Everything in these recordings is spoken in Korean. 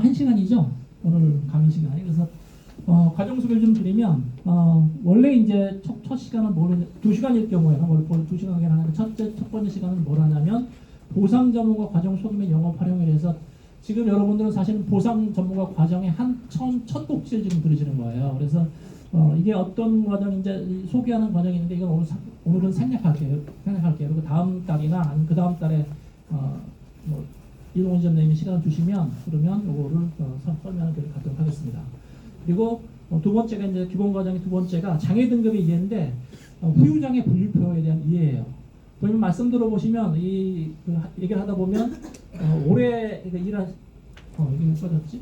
1시간이죠. 오늘 강의 시간이. 그래서 과정 소개를 좀 드리면 원래 이제 첫 시간은 2시간일 경우에는 원래 2시간 하는데 첫 번째 시간은 뭘 하냐면 보상 전문가 과정 소규모 영업 활용을 해서 지금 여러분들은 사실은 보상 전문가 과정의 첫 곡지를 지금 들으시는 거예요. 그래서 이게 어떤 과정인지 소개하는 과정인데 이건 오늘은 생략할게요. 그리고 다음 달이나 아니면 그 다음 달에 뭐 이동훈 선생님이 시간을 주시면 그러면 요거를 설명을 갖도록 하겠습니다. 그리고 두 번째가 이제 기본 과정의 두 번째가 장애 등급의 이해인데 후유장애 분류표에 대한 이해예요. 본인 말씀 들어보시면 얘기를 하다 보면 올해 이게 왜 써졌지?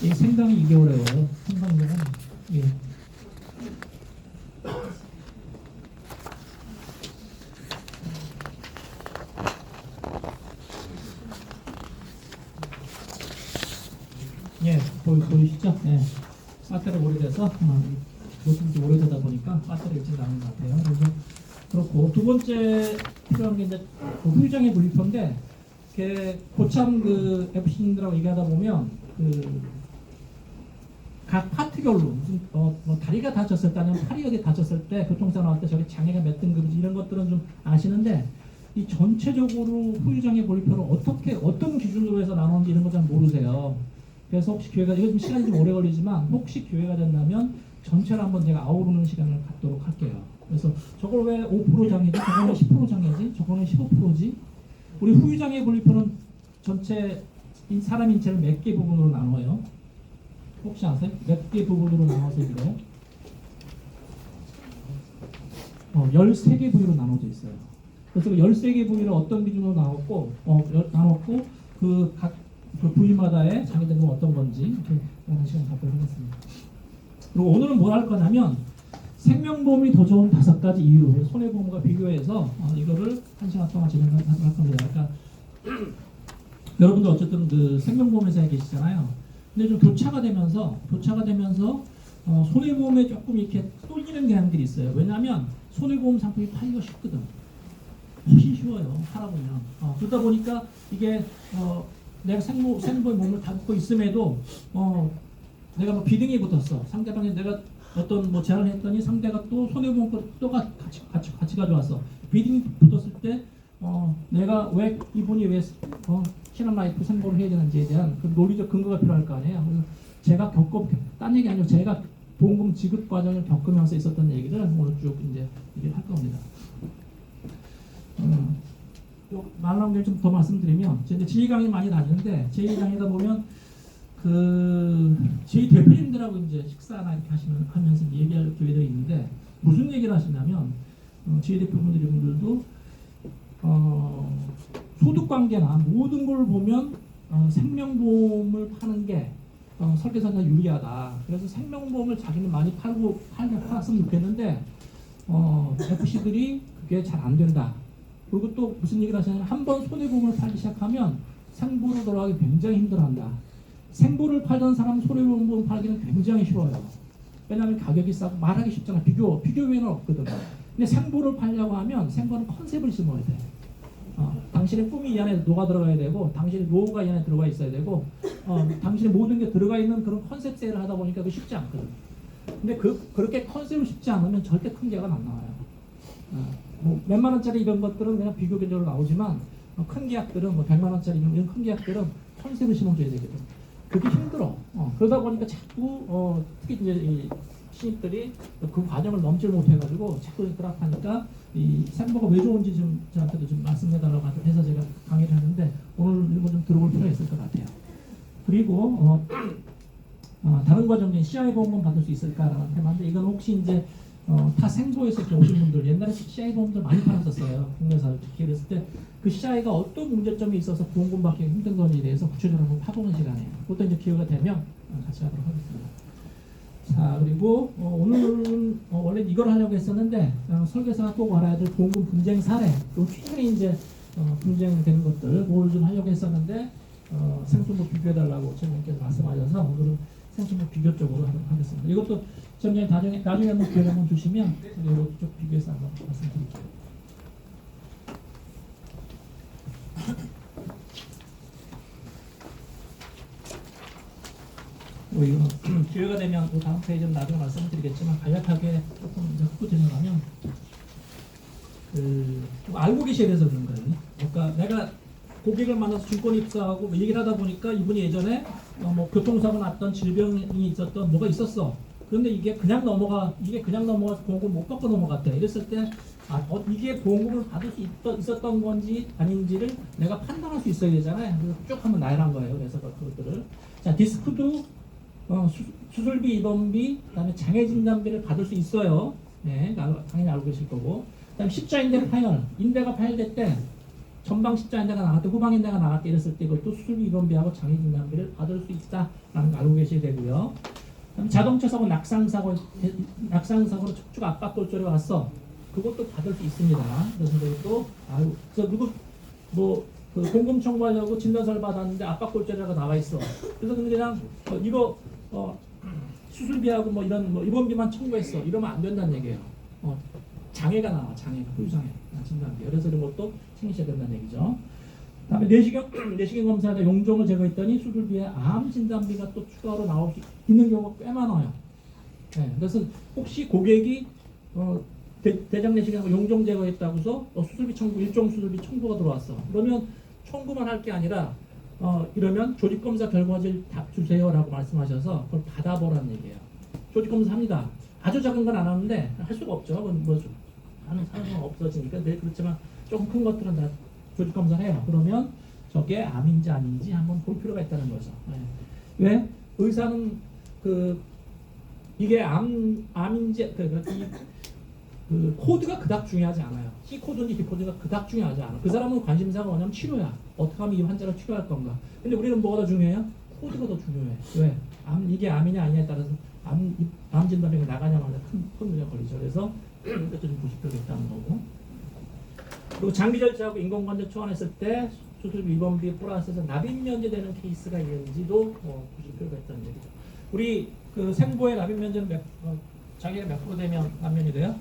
이 생강이 2개월이에요. 생강은 예. 예, 보이시죠? 예. 배터리가 오래돼서 노트북이 오래되다 보니까 배터리 일찍 나온 것 같아요. 그래서 그렇고 두 번째 필요한 게 이제 후유장애 분류표인데 고참 FC님들하고 얘기하다 보면 각 파트별로 무슨 뭐 다리가 다쳤을 때 아니면 팔이 어디 다쳤을 때 교통사고 나올 때 저게 장애가 몇 등급인지 이런 것들은 좀 아시는데 이 전체적으로 후유장애 분류표를 어떤 기준으로 해서 나누는지 이런 거 잘 모르세요. 그래서 혹시 기회가 이거 좀 시간이 좀 오래 걸리지만 혹시 기회가 된다면 전체를 한번 제가 아우르는 시간을 갖도록 할게요. 그래서 저걸 왜 5% 장애지? 저거는 10% 장애지? 저거는 15%지? 우리 후유장애 분류표는 전체 사람 인체를 몇 개 부분으로 나눠요? 혹시 아세요? 몇 개 부분으로 나눠서 이래요? 13개 부위로 나눠져 있어요. 그래서 13개 부위를 어떤 기준으로 나눴고 그 부위마다의 장애 등급은 어떤 건지 이렇게 하는 시간 갖도록 하겠습니다. 그리고 오늘은 뭘 할 거냐면 생명보험이 더 좋은 5가지 이유 손해보험과 비교해서 이거를 1시간 동안 진행할 겁니다. 그러니까 여러분들 어쨌든 생명보험 회사에 계시잖아요. 근데 좀 교차가 되면서 손해보험에 조금 이렇게 쏠리는 경향들이 있어요. 왜냐하면 손해보험 상품이 팔기가 쉽거든. 훨씬 쉬워요. 팔아보면. 그러다 보니까 이게 내가 생보의 몸을 담고 있음에도 내가 뭐 비등이 붙었어. 상대방이 내가 어떤 뭐 제안을 했더니 상대가 또 손해보험 거 또 같이 가져왔어. 비등이 붙었을 때 내가 왜 이분이 왜 신한라이프 생보를 해야 되는지에 대한 그 논리적 근거가 필요할 거 아니에요. 그래서 제가 딴 얘기 아니고 제가 보험금 지급 과정을 겪으면서 있었던 얘기를 오늘 쭉 이제 얘기를 할 겁니다. 말 나온 게 좀 더 말씀드리면 이제 지휘 강의 많이 다니는데 지휘 강의다 보면 저희 대표님들하고 이제 식사나 이렇게 하면서 얘기할 기회들이 있는데 무슨 얘기를 하시냐면 지휘 대표분들도 소득관계나 모든 걸 보면 생명보험을 파는 게 설계사가 유리하다. 그래서 생명보험을 자기는 많이 팔았으면 좋겠는데 FC들이 그게 잘 안 된다. 그리고 또 무슨 얘기를 하시냐면 한번 손해보험을 팔기 시작하면 생보로 돌아가기 굉장히 힘들어한다. 생보를 팔던 사람은 손해보험 팔기는 굉장히 쉬워요. 왜냐하면 가격이 싸고 말하기 쉽잖아. 비교 외에는 없거든. 근데 생보를 팔려고 하면 생보는 컨셉을 심어야 돼. 당신의 꿈이 이 안에 녹아 들어가야 되고 당신의 노후가 이 안에 들어가 있어야 되고 당신의 모든 게 들어가 있는 그런 컨셉 세일을 하다 보니까 그게 쉽지 않거든. 근데 그렇게 컨셉을 쉽지 않으면 절대 큰 계약은 안 나와요. 뭐 몇만 원짜리 이런 것들은 그냥 비교 견적으로 나오지만 큰 계약들은 뭐 100만 원짜리 이런 큰 계약들은 컨셉을 심어줘야 되거든. 그게 힘들어. 그러다 보니까 자꾸 특히 이제 이 신입들이 그 과정을 넘질 못해가지고 자꾸 드랍하니까 이 생보가 왜 좋은지 좀 저한테도 좀 말씀해달라고 해서 제가 강의를 하는데 오늘 이거 좀 들어볼 필요가 있을 것 같아요. 그리고 다른 과정 중에 CI 보험금 받을 수 있을까라는 테마인데 이건 혹시 이제 타 생보에서 이렇게 오신 분들 옛날에 CI 보험들 많이 팔았었어요. 국내에서 특히 그랬을 때 그 CI가 어떤 문제점이 있어서 보험금 받기 힘든 건지에 대해서 구체적으로 한번 파보는 시간이에요. 그것도 이제 기회가 되면 같이 하도록 하겠습니다. 자, 그리고 오늘은 원래 이걸 하려고 했었는데 설계사가 꼭 알아야 될 보험금 분쟁 사례, 또 최근에 이제 분쟁되는 것들 그걸 좀 하려고 했었는데 생수부 비교해달라고 선생님께서 말씀하셔서 오늘은 생수부 비교 쪽으로 하겠습니다. 이것도 점점 나중에 한번 기회를 한번 주시면 이것도 좀 비교해서 한번 말씀드릴게요. 이거 기회가 되면 그 다음 페이지는 나중에 말씀드리겠지만 간략하게 조금 이제 훑고 진행하면 좀 알고 계셔야 돼서 그런 거예요. 그러니까 내가 고객을 만나서 증권 입사하고 뭐 얘기를 하다 보니까 이분이 예전에 뭐 교통사고 났던 질병이 있었던 뭐가 있었어. 그런데 이게 그냥 넘어가서 보험금 못 받고 넘어갔대. 이랬을 때 이게 보험금을 받을 수 있었던 건지 아닌지를 내가 판단할 수 있어야 되잖아요. 그래서 쭉 한번 나열한 거예요. 그래서 그것들을 자 디스크도 수술비, 입원비, 그다음에 장애진단비를 받을 수 있어요. 네, 당연히 알고 계실 거고. 그다음에 십자인대 파열, 인대가 파열될 때 전방 십자인대가 나갈 때, 후방 인대가 나갈 때 이랬을 때 이것도 수술비, 입원비하고 장애진단비를 받을 수 있다라는 거 알고 계셔야 되고요. 그다음에 자동차 사고, 낙상사고로 척추 압박 골절이 왔어. 그것도 받을 수 있습니다. 그래서 이것도 그래서 누구 그 공금 청구하려고 진단서를 받았는데 압박골절이라고 나와 있어. 그래서 그냥 이거 수술비하고 뭐 이런 입원비만 청구했어. 이러면 안 된다는 얘기예요. 장애가 나와, 장애가 후유장애 진단비. 그래서 이런 것도 챙기셔야 된다는 얘기죠. 그다음에 내시경 검사에다 용종을 제거했더니 수술비에 암 진단비가 또 추가로 나올 수 있는 경우가 꽤 많아요. 네, 그래서 혹시 고객이 대장 내시경하고 용종 제거했다고서 수술비 청구, 일종 수술비 청구가 들어왔어. 그러면 청구만 할 게 아니라 이러면 조직검사 결과지를 다 주세요라고 말씀하셔서 그걸 받아보라는 얘기예요. 조직검사 합니다. 아주 작은 건 안 하는데 할 수가 없죠. 뭐 하는 사람은 없어지니까. 네, 그렇지만 조금 큰 것들은 다 조직검사를 해요. 그러면 저게 암인지 아닌지 한번 볼 필요가 있다는 거죠. 네. 왜? 의사는 이게 암인지 그 코드가 그닥 중요하지 않아요. C 코드인지 D 코드가 그닥 중요하지 않아. 그 사람은 관심사가 뭐냐면 치료야. 어떻게 하면 이 환자를 치료할 건가. 근데 우리는 뭐가 더 중요해요? 코드가 더 중요해. 왜? 이게 암이냐 아니냐에 따라서 암 진단비가 나가냐마자 큰 문제가 걸리죠. 그래서 이것도 좀 보실 필요가 있다는 거고. 그리고 장기 절차하고 인공관절 초안했을 때 수술비, 입원비 플러스해서 납입 면제되는 케이스가 있는지도 보실 필요가 있다는 얘기죠. 우리 그 생보의 납입 면제는 장애가 몇 프로 되면 납면이 돼요?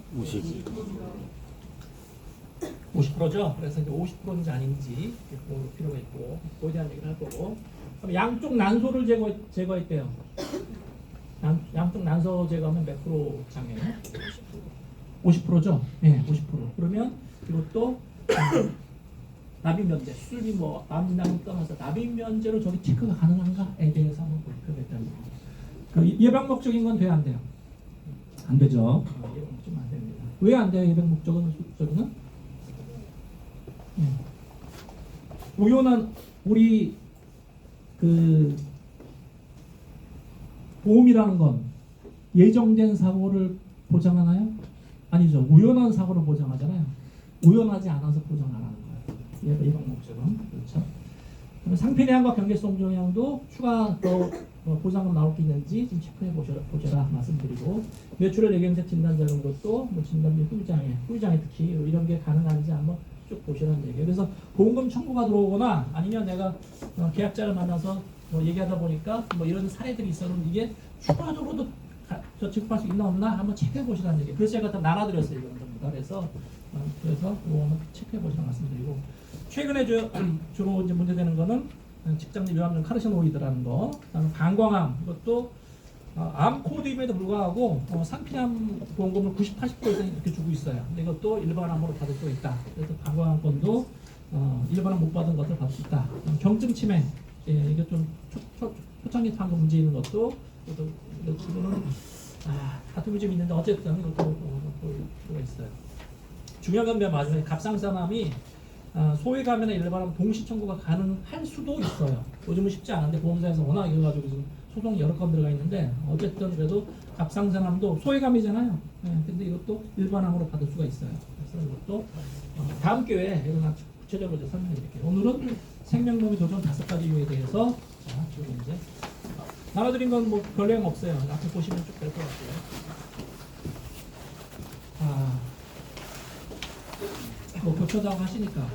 50%죠. 그래서 이제 50%인지 아닌지 볼 필요가 있고, 그거에 대한 얘기를 할 거고. 그럼 양쪽 난소를 제거했대요. 양쪽 난소 제거하면 몇 프로 장애예요? 50%죠. 네, 50%. 그러면 이것도 납입 면제, 수술비 암진단을 떠나서 납입 면제로 저기 체크가 가능한가에 대해서 한번 볼 필요가 있다는 거예요. 그 예방 목적인 건 돼야 안 돼요? 안 되죠. 예방 목적은 안 됩니다. 왜 안 돼요? 예방 목적은 우연한 우리 그 보험이라는 건 예정된 사고를 보장하나요? 아니죠. 우연한 사고를 보장하잖아요. 우연하지 않아서 보장 안 하는 거예요. 예방 목적은. 그렇죠. 그럼 상피내암과 경계성 종양도 추가 더 보상금 나올 게 있는지 좀 체크해 보셔라 말씀드리고, 뇌출혈 뇌경색 진단 자료는 것도 진단비 후유장애 특히 이런 게 가능한지 한번 쭉 보시라는 얘기예요. 그래서 보험금 청구가 들어오거나 아니면 내가 계약자를 만나서 얘기하다 보니까 이런 사례들이 있었는데 이게 추가적으로도 저 지급할 수 있나 없나 한번 체크해 보시라는 얘기예요. 그래서 제가 다 나눠드렸어요. 이건 전부 다. 그래서 그거 한번 체크해 보시라 말씀드리고, 최근에 주로 이제 문제되는 거는 직장내 유암증 카르시노이드라는 거, 그다음에 방광암, 이것도 암 코드임에도 불구하고 상피암 보험금을 90, 80% 이상 이렇게 주고 있어요. 근데 이것도 일반암으로 받을 수 있다. 그래서 방광암권도 일반암 못 받은 것을 받을 수 있다. 경증 치매, 이게 좀 초창기 탄거 문제 있는 것도 지금은 다툼이 좀 있는데 어쨌든 이것도 볼 필요가 있어요. 중요한 건 마지막에 갑상선암이 소외감이나 일반암 동시 청구가 가능할 수도 있어요. 요즘은 쉽지 않은데 보험사에서 워낙 이거 가지고 지금 소송 여러 건 들어가 있는데 어쨌든 그래도 갑상선암도 소외감이잖아요. 네, 근데 이것도 일반암으로 받을 수가 있어요. 그래서 이것도 다음 기회에 이거 구체적으로 설명드릴게요. 오늘은 생명보험의 도전 5가지 이유에 대해서 자, 지금 이제 나눠드린 건 뭐 별 내용 없어요. 앞에 보시면 쭉 될 것 같고요. 뭐 교차자고 하시니까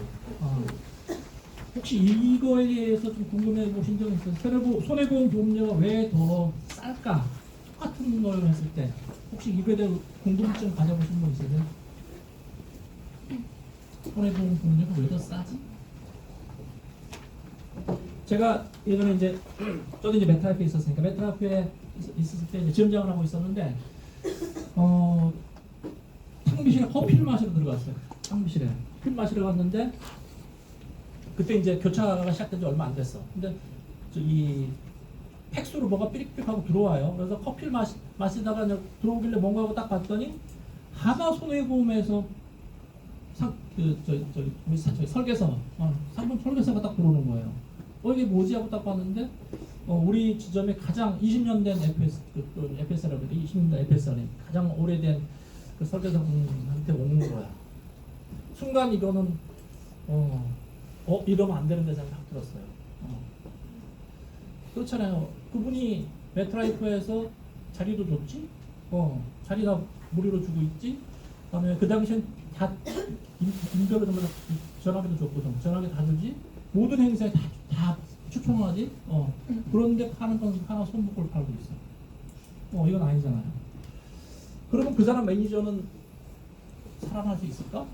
혹시 이거에 대해서 좀 궁금해 보신 적 있어요? 손해보험 보험료가 왜 더 쌀까? 똑같은 걸 했을 때 혹시 이거에 대해 궁금증 가져보신 분 있으세요? 손해보험 보험료가 왜 더 싸지? 제가 예전에 이제 저도 이제 메트라이프에 있었으니까 메트라이프에 있었을 때 이제 지점장을 하고 있었는데 탕비실에 커피를 마시러 들어갔어요. 탕비실에 커피를 마시러 갔는데 그때 이제 교차가 시작된 지 얼마 안 됐어. 근데 이 팩스로 뭐가 삐릭삐릭하고 들어와요. 그래서 커피를 마시다가 이제 들어오길래 뭔가 하고 딱 봤더니 하나손해보험에서 우리 설계서 상품 설계서가 딱 들어오는 거예요. 이게 뭐지 하고 딱 봤는데 우리 지점에 가장 20년 된 FS라고 그래. 20년 된 FS라니 가장 오래된 그 설계사한테 오는 거야. 순간 이거는 이러면 안 되는데 생각 딱 들었어요. 그렇잖아요. 그분이 메트라이프에서 자리도 줬지, 자리 다 무료로 주고 있지. 그다음에 그 당시엔 다 인별로 전화기도 줬거든. 전화기 다 주지. 모든 행사에 다 추천하지. 그런데 파는 건 하나 손목을 팔고 있어. 이건 아니잖아요. 그러면 그 사람 매니저는 살아날 수 있을까?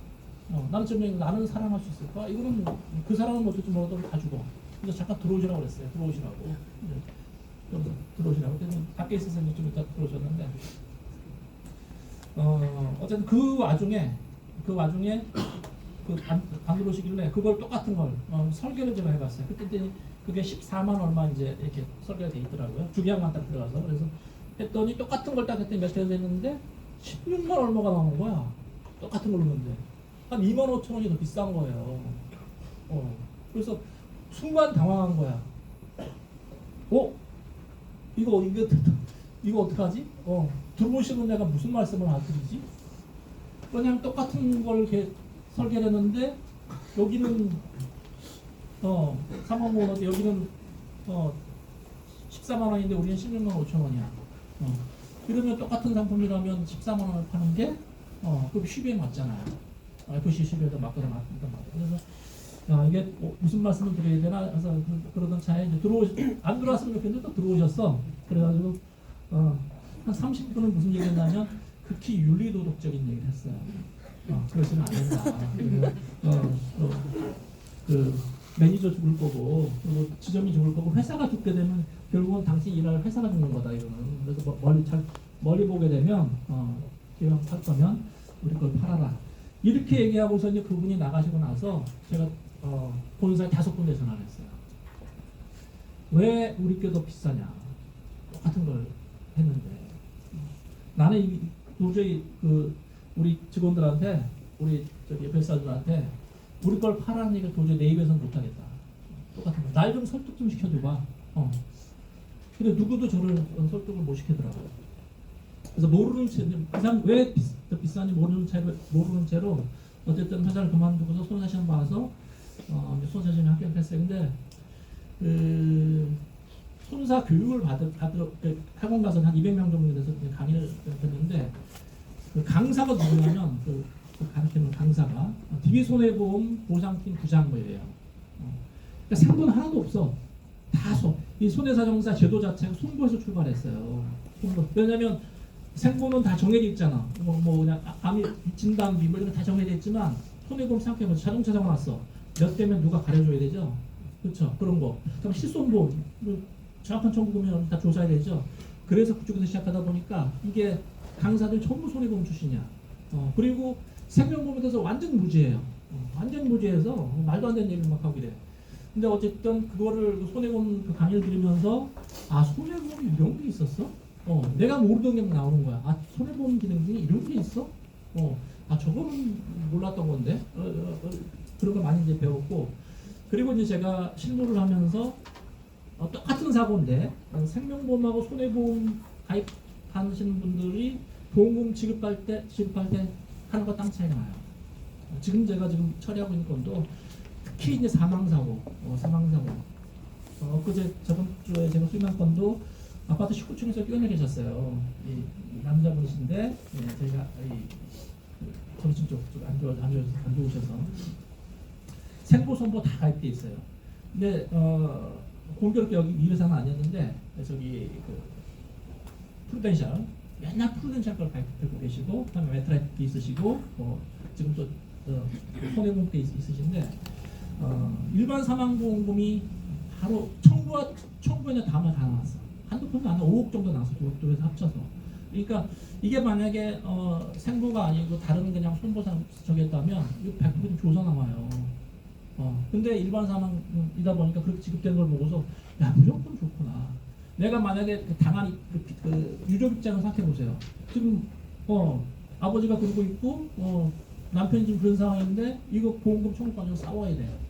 나는 살아날 수 있을까? 이거는 그 사람은 어떨지 몰라도 다 죽어. 그래서 잠깐 들어오시라고 그랬어요. 들어오시라고. 들어오시라고. 그래서 밖에 있어서 좀 이따 들어오셨는데, 어쨌든 그 와중에 안 들어오시길래 그걸 똑같은 걸 설계를 제가 해봤어요. 그때 그게 14만 얼마 이제 이렇게 설계가 돼 있더라고요. 주기약만 딱 들어가서. 그래서 했더니 똑같은 걸 딱 했더니 몇 회에서 했는데 16만 얼마가 나온 거야. 똑같은 걸 넣는데 한 2만 5천 원이 더 비싼 거예요. 그래서 순간 당황한 거야. 이거 어떡하지? 들어오시는 내가 무슨 말씀을 드리지? 그냥 똑같은 걸 이렇게 설계를 했는데 여기는 3만 원, 여기는 14만 원인데 우리는 16만 5천 원이야. 이러면 똑같은 상품이라면 14만 원을 파는 게 그럼 10에 맞잖아요. FC 10에도 맞거든. 그래서 이게 무슨 말씀을 드려야 되나 해서 그러던 차에 이제 안 들어왔으면 좋겠는데 또 들어오셨어. 그래가지고 한 30분은 무슨 얘기했냐면 극히 윤리도덕적인 얘기를 했어요. 그러시면 안 된다. 그 매니저 죽을 거고, 그리고 지점이 죽을 거고, 회사가 죽게 되면 결국은 당신 일할 회사가 죽는 거다 이거는. 그래서 멀리 보게 되면 기왕 팔 거면 우리 걸 팔아라. 이렇게 얘기하고서 이제 그분이 나가시고 나서 제가 본사에 5군데 전화를 했어요. 왜 우리 게 더 비싸냐? 똑같은 걸 했는데 나는 도저히 우리 직원들한테 우리 회사들한테 우리 걸 팔라는 얘기를 도저히 내 입에서는 못하겠다. 똑같은 거. 날 좀 설득 좀 시켜줘봐. 근데 누구도 저를 설득을 못 시키더라고요. 그래서 모르는 채, 왜 더 비싼지 모르는 채로 어쨌든 회사를 그만두고서 손사시험 봐서 손사시험에 합격했어요. 근데 손사 교육을 받으러 학원 가서 한 200명 정도 돼서 강의를 했는데 그 강사가 누구냐면 그 가르치는 강사가 DB손해보험 보상팀 부장이에요. 그러니까 상돈 하나도 없어. 이 손해사정사 제도 자체가 송보에서 출발했어요. 왜냐면 생보는 다 정해져 있잖아. 그냥 암이 진단 비밀 이런 다 정해져 있지만 손해보험 생각해보면 자동차 사고 났어. 몇 대면 누가 가려줘야 되죠. 그렇죠. 그런 거. 그럼 실손보험 정확한 청구금액을 다 조사해야 되죠. 그래서 그쪽에서 시작하다 보니까 이게 강사들 전부 손해보험 출신이야. 그리고 생명보험에 대해서 완전 무지해요. 완전 무지해서 말도 안 되는 얘기를 막 하고 이래. 근데 어쨌든 그거를 손해보험 그 강의를 들으면서 손해보험이 이런 게 있었어? 내가 모르던 게 나오는 거야. 손해보험 기능 중에 이런 게 있어? 저거는 몰랐던 건데. 그런 걸 많이 이제 배웠고, 그리고 이제 제가 실무를 하면서 똑같은 사고인데 생명보험하고 손해보험 가입하시는 분들이 보험금 지급할 때 하나가 땅 차이가 나요. 지금 제가 지금 처리하고 있는 건도 특히 이제 사망사고. 그제 저번 주에 제가 수임한 건도 아파트 19층에서 뛰어내리셨어요. 이 남자분이신데 저희가 정신 쪽 안 좋으셔서 생보 선보 다 가입돼 있어요. 근데 공교롭게 여기 미래사는 아니었는데 저기 프루덴셜 맨날 프루덴셜 걸 가입되고 계시고 그다음에 메트라이트 있으시고 지금 또 손해보험 때 있으신데 일반 사망보험금이 바로 청구에는 다음에 다 나왔어. 한두 푼도 안 나, 5억 정도 나왔어. 두 해서 합쳐서. 그러니까 이게 만약에 생보가 아니고 다른 그냥 손보상 저기였다면 이거 100% 조사 나와요. 근데 일반 사망이다 보니까 그렇게 지급되는 걸 보고서 야 무조건 좋구나. 내가 만약에 당한 그 유족 입장을 생각해 보세요. 지금 아버지가 그러고 있고 남편이 지금 그런 상황인데 이거 보험금 청구까지 싸워야 돼요.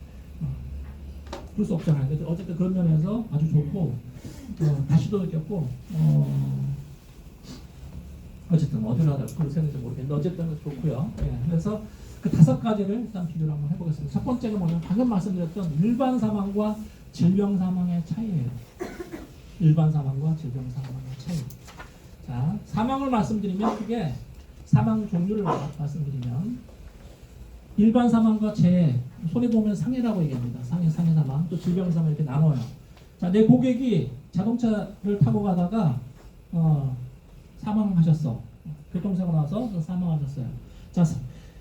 그럴 수 없잖아요. 근데 어쨌든 그런 면에서 아주 좋고 다시도 느꼈고 어쨌든 어디로 하다 그걸 생각인지 모르겠는데 어쨌든 좋고요. 그래서 그 5가지를 일단 비교를 한번 해보겠습니다. 첫 번째가 뭐냐면 방금 말씀드렸던 일반 사망과 질병 사망의 차이예요. 일반 사망과 질병 사망의 차이. 자, 사망을 말씀드리면 크게 사망 종류를 말씀드리면 일반 사망과 재해, 손해보면 상해라고 얘기합니다. 상해 사망, 또 질병 사망 이렇게 나눠요. 자, 내 고객이 자동차를 타고 가다가 사망하셨어. 교통사고 나서 사망하셨어요. 자,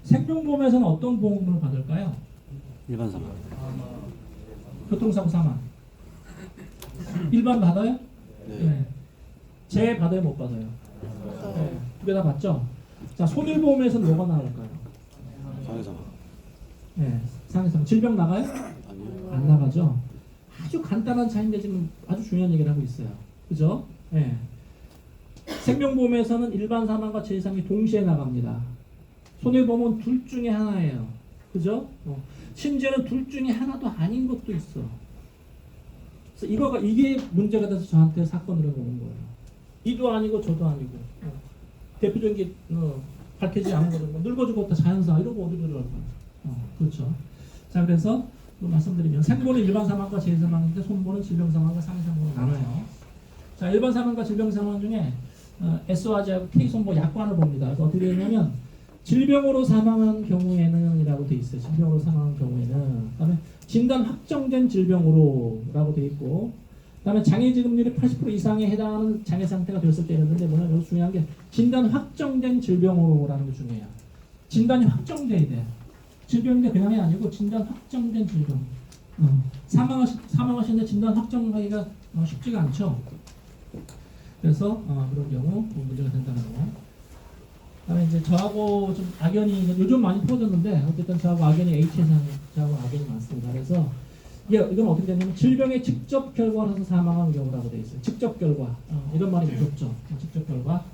생명보험에서는 어떤 보험금을 받을까요? 일반 사망. 교통사고 사망. 일반 받아요? 네. 재해 받아요, 못 받아요? 네. 두 개 다 받죠? 자, 손해보험에서는 뭐가 나올까요? 상해 사망. 네, 상해 사망. 질병 나가요? 아니요. 안 나가죠? 아주 간단한 차이인데 지금 아주 중요한 얘기를 하고 있어요. 그죠? 네. 생명보험에서는 일반 사망과 재해 사망이 동시에 나갑니다. 손해보험은 둘 중에 하나예요. 그죠? 심지어는 둘 중에 하나도 아닌 것도 있어. 그래서 이게 문제가 돼서 저한테 사건으로 오는 거예요. 이도 아니고 저도 아니고. 대표적인 게 밝혀지지 않은 거죠. 늙어지고 다 자연사 이러고 어디 들어갈 거야. 그렇죠. 자, 그래서 말씀드리면 생보는 일반 사망과 재해 사망인데 손보는 질병 사망과 상해 사망으로 나눠요. 자, 일반 사망과 질병 사망 중에 S와지하고 K손보 약관을 봅니다. 그래서 어떻게 되냐면 질병으로 사망한 경우에는 이라고 돼 있어요. 질병으로 사망한 경우에는. 그다음에 진단 확정된 질병으로라고 돼 있고, 그다음에 장애 지급률이 80% 이상에 해당하는 장애 상태가 됐을 때 있는데 뭐냐면 여기서 중요한 게 진단 확정된 질병으로라는 게 중요해요. 진단이 확정돼야 돼. 질병인데 그냥이 아니고 진단 확정된 질병. 사망하시는데 진단 확정하기가 쉽지가 않죠. 그래서 그런 경우 문제가 된다는 거. 그다음에 이제 저하고 좀 악연이 요즘 많이 풀어졌는데 어쨌든 저하고 악연이 H상 저하고 악연이 많습니다. 그래서 이건 어떻게 되냐면 질병의 직접 결과라서 사망한 경우라고 되어 있어요. 직접 결과 이런 말이 무섭죠. 직접 결과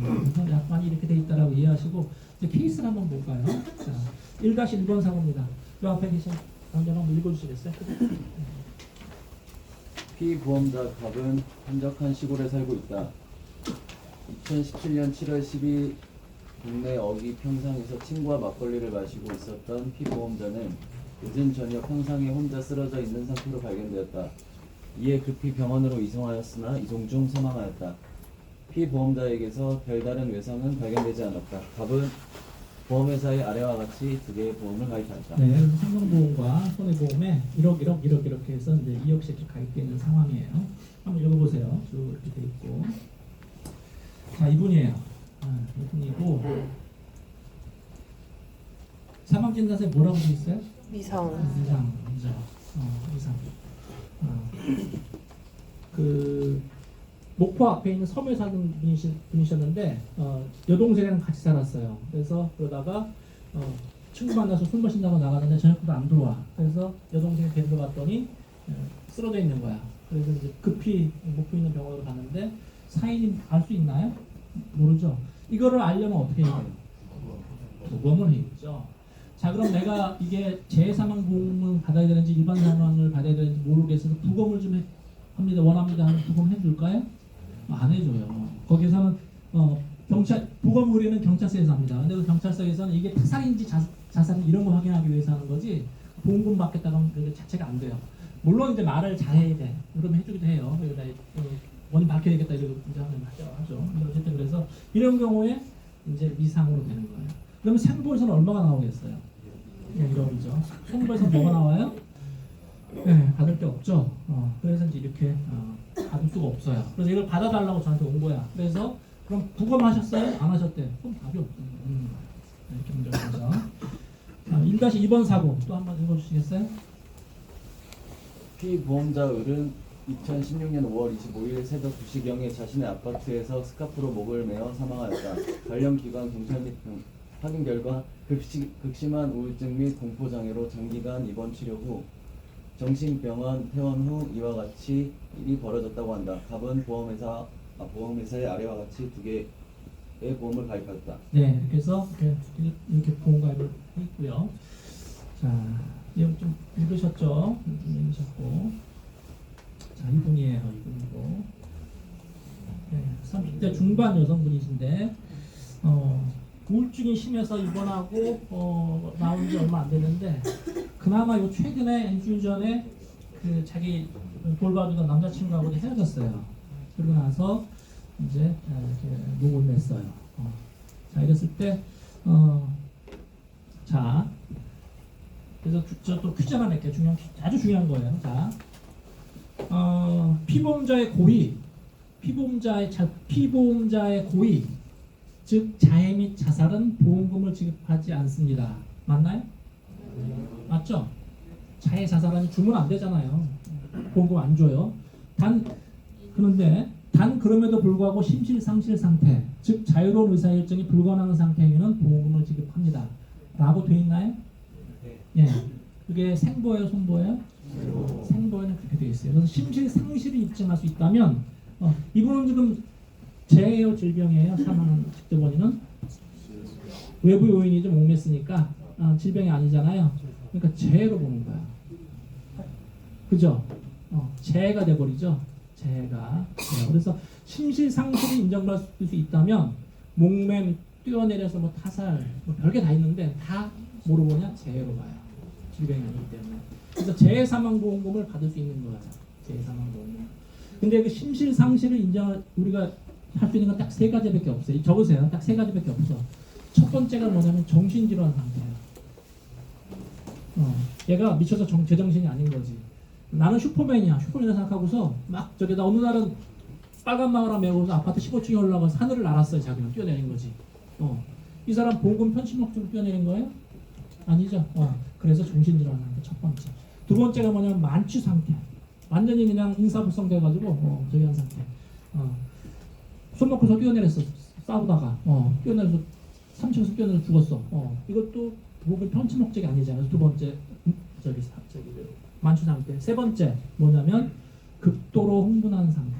그래서 약관이 이렇게 돼 있다라고 이해하시고 이제 케이스를 한번 볼까요? 자, 1-1번 사고입니다. 그 앞에 계신 남자분 한번 읽어주시겠어요? 피보험자 갑은 한적한 시골에 살고 있다. 2017년 7월 10일 동네 어기 평상에서 친구와 막걸리를 마시고 있었던 피보험자는 늦은 저녁 평상에 혼자 쓰러져 있는 상태로 발견되었다. 이에 급히 병원으로 이송하였으나 이송 중 사망하였다. 피보험자에게서 별다른 외상은 발견되지 않았다. 갑은 보험회사의 아래와 같이 2개의 보험을 가입하였다. 네, 그래서 생명보험과 손해보험에 1억 이렇게 해서 이제 2억씩 가입되어 있는 상황이에요. 한번 읽어보세요. 쭉 이렇게 돼 있고. 자, 이분이에요. 이분이고 사망진단서에 뭐라고 돼 있어요? 미성. 이상. 그 목포 앞에 있는 섬에 사는 분이셨는데 여동생이랑 같이 살았어요. 그래서 그러다가 친구 만나서 술 마신다고 나가는데 저녁부터 안 들어와. 그래서 여동생이 데리러 갔더니 쓰러져 있는 거야. 그래서 이제 급히 목포에 있는 병원으로 갔는데 사인이 알 수 있나요? 모르죠. 이거를 알려면 어떻게 해야 돼요? 부검을 해야죠. 자, 그럼 내가 이게 재해사망보험을 받아야 되는지 일반 사망을 받아야 되는지 모르겠어서 부검을 좀 합니다. 원합니다. 하면 부검 해줄까요? 안 해줘요. 거기서는 경찰 부검 의뢰는 경찰서에서 합니다. 근데 그 경찰서에서는 이게 타살인지 자살인지 이런 거 확인하기 위해서 하는 거지 보험금 받겠다는 그 자체가 안 돼요. 물론 이제 말을 잘해야 돼. 그러면 해주기도 해요. 여기다 원인 밝혀야겠다 이러고 이제 하면 하죠. 근데 어쨌든 그래서 이런 경우에 이제 미상으로 되는 거예요. 그러면 생보에서는 얼마가 나오겠어요? 1억이죠. 생보에서 뭐가 나와요? 네, 받을 게 없죠. 그래서 이제 이렇게 받을 수가 없어요. 그래서 이걸 받아달라고 저한테 온 거야. 그래서 그럼 부검하셨어요? 안 하셨대요? 그럼 답이 없는 거예요. 이렇게 문제가 있죠. 1-2번 사고 또 한 번 읽어주시겠어요? 피보험자 을은 2016년 5월 25일 새벽 2시경에 자신의 아파트에서 스카프로 목을 매어 사망하였다. 관련 기관 경찰 및 확인 결과 극심한 우울증 및 공포장애로 장기간 입원 치료 후 정신병원 퇴원 후 이와 같이 일이 벌어졌다고 한다. 갑은 보험회사의 아래와 같이 2개의 보험을 가입하였다. 네, 그래서 이렇게 보험 가입을 했고요. 자, 이거 좀 읽으셨죠? 좀 읽으셨고. 자, 이분이에요. 이분이고. 네, 30대 중반 여성분이신데, 우울증이 심해서 입원하고 나온 지 얼마 안 됐는데, 그나마 요 최근에 일주일 전에 그 자기 돌봐주던 남자친구하고 헤어졌어요. 그러고 나서 이제 이렇게 목을 맸어요. 자, 이랬을 때, 자, 그래서 저 또 퀴즈 하나 낼게요. 아주 중요한 거예요. 자, 피보험자의 고의, 피보험자의 고의, 즉 자해 및 자살은 보험금을 지급하지 않습니다. 맞나요? 맞죠? 자해 자살은 주면 안 되잖아요. 보험금 안 줘요. 그런데 그럼에도 불구하고 심실상실 상태, 즉 자유로운 의사일정이 불가능한 상태에는 보험금을 지급합니다. 라고 돼 있나요? 예. 그게 생보예요, 손보예요? 생보에는 그렇게 돼 있어요. 그래서 심실상실을 입증할 수 있다면 이분은 지금 재해요, 질병이에요? 사망한 직접 원인은 외부 요인이죠. 목맸으니까 질병이 아니잖아요. 그러니까 재해로 보는 거야. 그죠? 재해가 돼버리죠. 재해가. 그래서 심실상실이 인정받을 수 있다면 목맴, 뛰어내려서 뭐 타살, 뭐 별게 다 있는데 다 뭐로 보냐? 재해로 봐요. 질병이 아니기 때문에. 그래서 재해사망보험금을 받을 수 있는 거예요. 재해사망보험금. 근데 그 심실상실을 우리가 할 수 있는 건 딱 3가지밖에 없어요. 적으세요. 딱 3가지밖에 없어. 첫 번째가 뭐냐면 정신질환 상태예요. 얘가 미쳐서 제정신이 아닌 거지. 나는 슈퍼맨이야. 슈퍼맨을 생각하고서 막 나 어느 날은 빨간 마을을 메고서 아파트 15층에 올라가서 하늘을 날았어요. 자기는 뛰어내린 거지. 이 사람 보험금 편취 목적으로 뛰어내린 거예요? 아니죠. 그래서 정신질환 상태 첫 번째. 두 번째가 뭐냐면 만취 상태. 완전히 그냥 인사불성 돼가지고 저기 한 상태. 손 놓고서 뛰어내렸어. 싸우다가 뛰어내려서 3층에서 뛰어내려 죽었어. 이것도 보험금 편취 목적이 아니잖아요. 두 번째 저기 만취 상태. 세 번째 뭐냐면 극도로 흥분한 상태.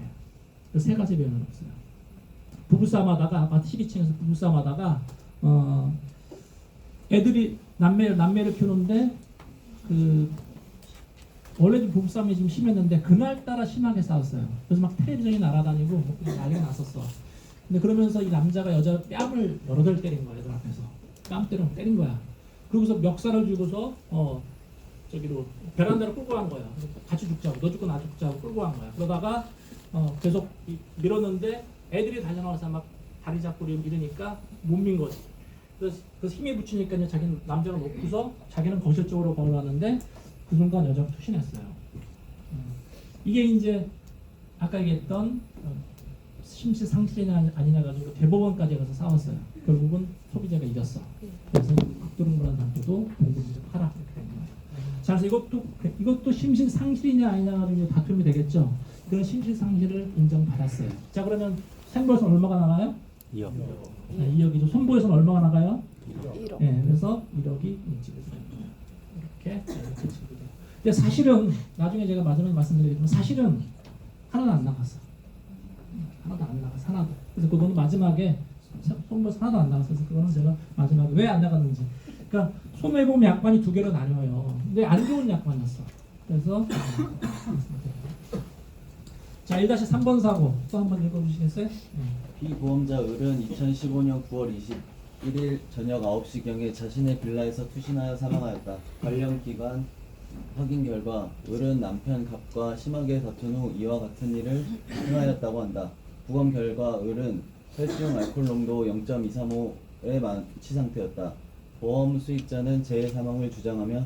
그 3가지 변은 없어요. 부부싸움하다가 아파트 12층에서 부부싸움하다가 애들이 남매를 키우는데 원래도 부부싸움이 좀 심했는데 그날따라 심하게 싸웠어요. 그래서 막 텔레비전이 날아다니고 난리가 났었어. 근데 그러면서 이 남자가 여자 뺨을 여러 대를 때린 거야. 애들 앞에서 뺨때로 때린 거야. 그러고서 멱살을 쥐고서 저기로 베란다로 끌고 간 거야. 같이 죽자고, 너 죽고 나 죽자고 끌고 간 거야. 그러다가 계속 밀었는데 애들이 달려나와서 막 다리 잡고 이러니까 못 민 거지. 그래서 힘이 붙이니까 이제 자기는 남자가 놓고서 자기는 거실 쪽으로 걸어갔는데 그 순간 여자가 투신했어요. 이게 이제 아까 얘기했던 심실상실이냐 아니냐 가지고 대법원까지 가서 싸웠어요. 결국은 소비자가 이겼어. 그래서 극도흥분한 상태도 보험금을 팔아 이렇게 된 거예요. 자, 그래서 이것도 심실상실이냐 아니냐 가지고 다툼이 되겠죠. 그런 심실상실을 인정받았어요. 자, 그러면 생보에서는 얼마가 나가요? 2억. 네, 2억이죠. 손보에서는 얼마가 나가요? 1억. 네, 그래서 1억이 인지가 되는 거예요. 이렇게 인지가 돼요. 근데 사실은 나중에 제가 마지막에 말씀드리겠지만 사실은 하나도 안 나갔어. 하나도 안 나갔어. 하나도. 그래서 그거는 마지막에 손보에서 하나도 안 나갔어. 그래서 그거는 제가 마지막에 왜 안 나갔는지. 그러니까 손해보험 약관이 2개로 나뉘어요. 근데 안 좋은 약관이었어. 그래서 자, 1-3번 사고 또 한번 읽어주시겠어요? 피보험자 을은 2015년 9월 21일 저녁 9시경에 자신의 빌라에서 투신하여 사망하였다. 관련 기관 확인 결과 을은 남편 갑과 심하게 다툰 후 이와 같은 일을 행하였다고 한다. 부검 결과 을은 혈중 알코올 농도 0.235의 만취 상태였다. 보험 수익자는 재해 사망을 주장하며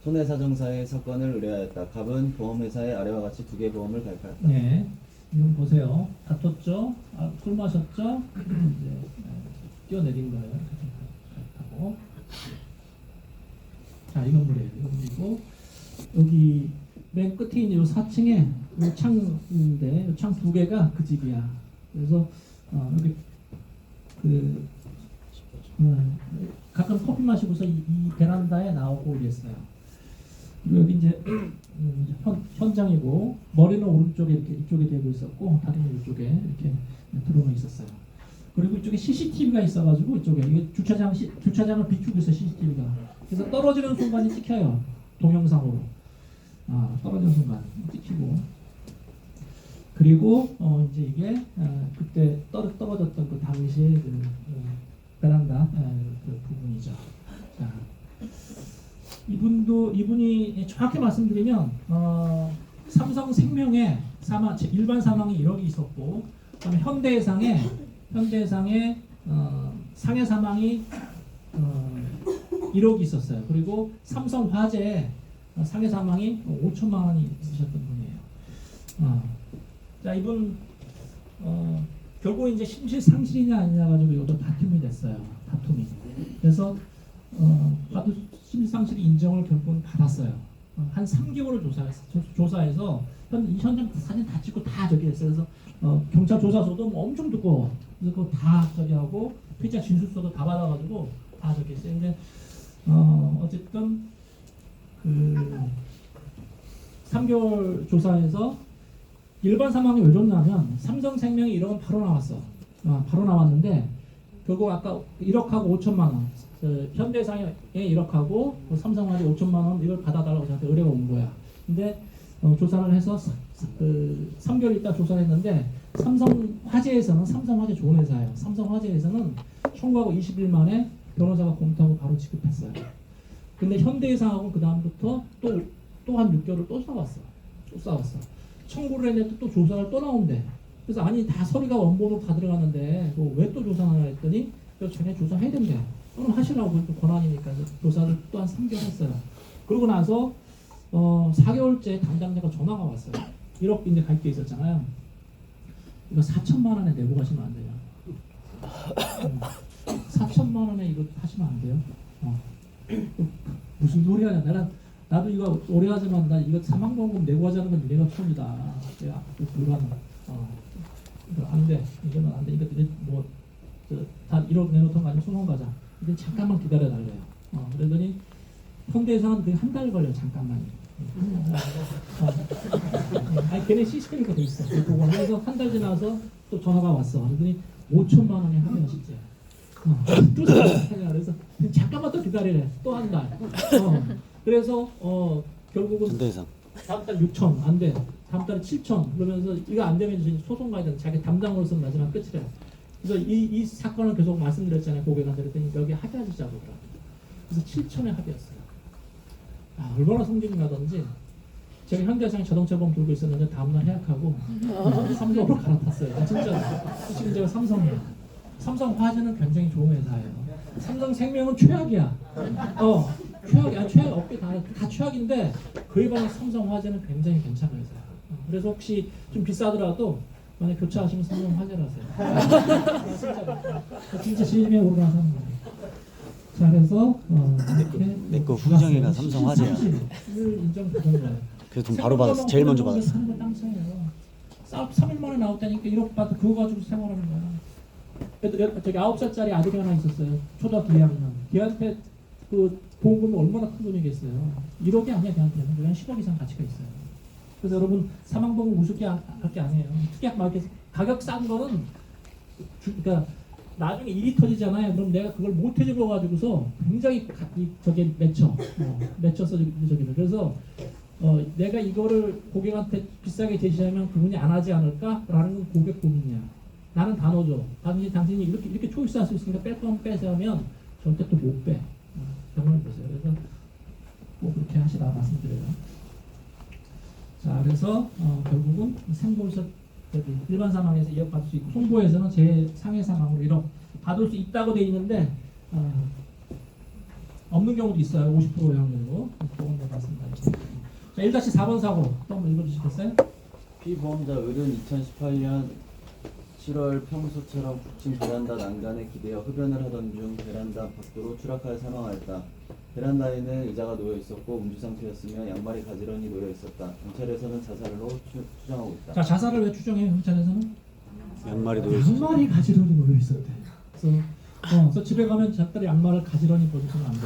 손해사정사의 사건을 의뢰하였다. 갑은 보험회사에 아래와 같이 2개 보험을 가입하였다. 네, 이건 보세요. 다퉜죠? 술 마셨죠? 이제 뛰어내린 거예요. 가입하고. 자, 이건 물이에요. 이건 물이고 여기 맨 끝에 있는 이 4층에 이 창인데 이 창 2개가 그 집이야. 그래서 여기 그 가끔 커피 마시고서 이 베란다에 나오고 이랬어요. 그리고 여기 이제 현장이고 머리는 오른쪽에 이렇게 이쪽에 대고 있었고 다리는 이쪽에 이렇게 들어가 있었어요. 그리고 이쪽에 CCTV가 있어가지고 이쪽에 이게 주차장을 비추고 있어 CCTV가. 그래서 떨어지는 순간이 찍혀요 동영상으로. 떨어지는 순간 찍히고. 그리고 이제 이게 그때 떨어졌던 그 당시의 그 베란다 그 부분이죠. 자, 이분이 정확히 말씀드리면 삼성생명에 일반 사망이 1억이 있었고, 그다음에 현대해상에 상해 사망이 1억이 있었어요. 그리고 삼성화재에 상해 사망이 5천만 원이 있으셨던 분이에요. 자, 이분 결국 이제 심실상실이냐 아니냐 가지고 이것도 다툼이 됐어요. 다툼이. 그래서 심실상실이 인정을 결국은 받았어요. 한 3개월을 조사해서 현장 사진 다 찍고 다 저기 했어요. 그래서 경찰 조사서도 뭐 엄청 두꺼워. 그래서 그거 다 저기 하고 피의자 진술서도 다 받아가지고 다 저기 했어요. 근데 어쨌든 그 3개월 조사에서 일반 사망이 왜 좋냐면 삼성생명이 1억은 바로 나왔어. 바로 나왔는데 결국 아까 1억하고 5천만 원, 현대해상에 1억하고 삼성화재 5천만 원 이걸 받아달라고 저한테 의뢰가 온 거야. 근데 조사를 해서 3개월 있다 조사를 했는데 삼성화재에서는 삼성화재 좋은 회사예요. 삼성화재에서는 청구하고 20일 만에 변호사가 검토하고 바로 지급했어요. 근데 현대해상하고 그 다음부터 또 한 6개월을 또 싸웠어. 청구를 했는데 또 조사를 또 나온대. 그래서 아니 다 서류가 원본으로 다 들어가는데 왜 또 조사하냐 했더니 자네 조사해야 된대. 그럼 하시라고 또 권한이니까 조사를 또 한 3개월 했어요. 그러고 나서 4개월째 담당자가 전화가 왔어요. 1억 이제 갈 게 있었잖아요. 이거 4천만 원에 내고 가시면 안 돼요. 4천만 원에 이거 하시면 안 돼요. 무슨 소리 하냐. 나도 이거 오래 하지만 나 이거 사망보험금 내고 하자는 건 내가 처음이다. 내가 불가능. 이거 안 돼. 이거는 안 돼. 이거 다 1억 내놓던 거 아니면 소송 가자. 근데 잠깐만 기다려 달래요. 그러더니 현대해상은 그게 한 달 걸려. 잠깐만요. 아니 걔네 시스템이 돼 있어. 그래서 한 달 지나서 또 전화가 왔어. 그러더니 5천만 원에 합의하시지. 또 그래서 잠깐만 또 기다리래. 또 한 달. 그래서 결국은 현대해상 다음 달 6천 안 돼. 다음 달에 7천 그러면서 이거 안 되면 이제 소송 가야 되는 자기 담당으로서는 마지막 끝이래. 그래서 이 사건을 계속 말씀드렸잖아요. 고객한테 그랬더니 여기 합의하시자고 그러더라고요. 그래서 7천에 합의했어요. 얼마나 성질이 나던지 제가 현대해상 자동차보험 들고 있었는데 다음날 해약하고 삼성으로 갈아탔어요. 진짜 지금 제가 삼성이에요. 삼성화재는 굉장히 좋은 회사예요. 삼성생명은 최악이야. 최악이야. 최악 업계 다 최악인데 그에 반해 삼성화재는 굉장히 괜찮은 회사예요. 그래서 혹시 좀 비싸더라도 만약 교체하시면 삼성화재를 하세요. 진짜 진심에 오르나 사는 거예요. 자, 그래서 내거 후정이가 삼성화재야. 인정받은 거예요. 그래서 돈 바로 받았어. 제일 먼저 받았어. 3일 만에 나왔다니까 1억 받아 그거 가지고 생활하는 거야. 저기 9살짜리 아들이 하나 있었어요. 초등학교 2학년. 걔한테 그 보험금이 얼마나 큰 돈이겠어요. 1억이 아니야 걔한테는. 그냥 10억 이상 가치가 있어요. 그래서 여러분 사망보험 우습게 할 게 아니에요. 특약 막 이렇게 가격 싼 거는 그러니까 나중에 일이 터지잖아요. 그럼 내가 그걸 못 해주고 가지고서 굉장히 저게 맺혀서 저기 그래서 내가 이거를 고객한테 비싸게 제시하면 그분이 안 하지 않을까라는 건 고객 고민이야. 나는 다 넣어줘. 당신이 이렇게 초이스할 수 있으니까 뺄 거면 빼자면 절대 또 못 빼. 경험해 보세요. 그래서 꼭 그렇게 하시라 말씀드려요. 자, 그래서 결국은 생보에서 일반 상황에서 2억 받을 수 있고 송보에서는 제상해 상황으로 1억 받을 수 있다고 돼 있는데 없는 경우도 있어요. 50% 확률로. 그건 내가 말씀드리겠습니다. 자, 1-4번 사고 또 한번 읽어주시겠어요? 피보험자 을은 2018년 7월 평소처럼 북층 베란다 난간에 기대어 흡연을 하던 중 베란다 밖으로 추락하여 사망하였다. 베란다에는 의자가 놓여 있었고 음주 상태였으며 양말이 가지런히 놓여 있었다. 경찰에서는 자살로 추정하고 있다. 자, 자살을 왜 추정해요? 경찰에서는? 양말이 놓여 있어. 양말이 가지런히 놓여 있었대. 그래서 집에 가면 작들이 양말을 가지런히 벗으면 안 돼.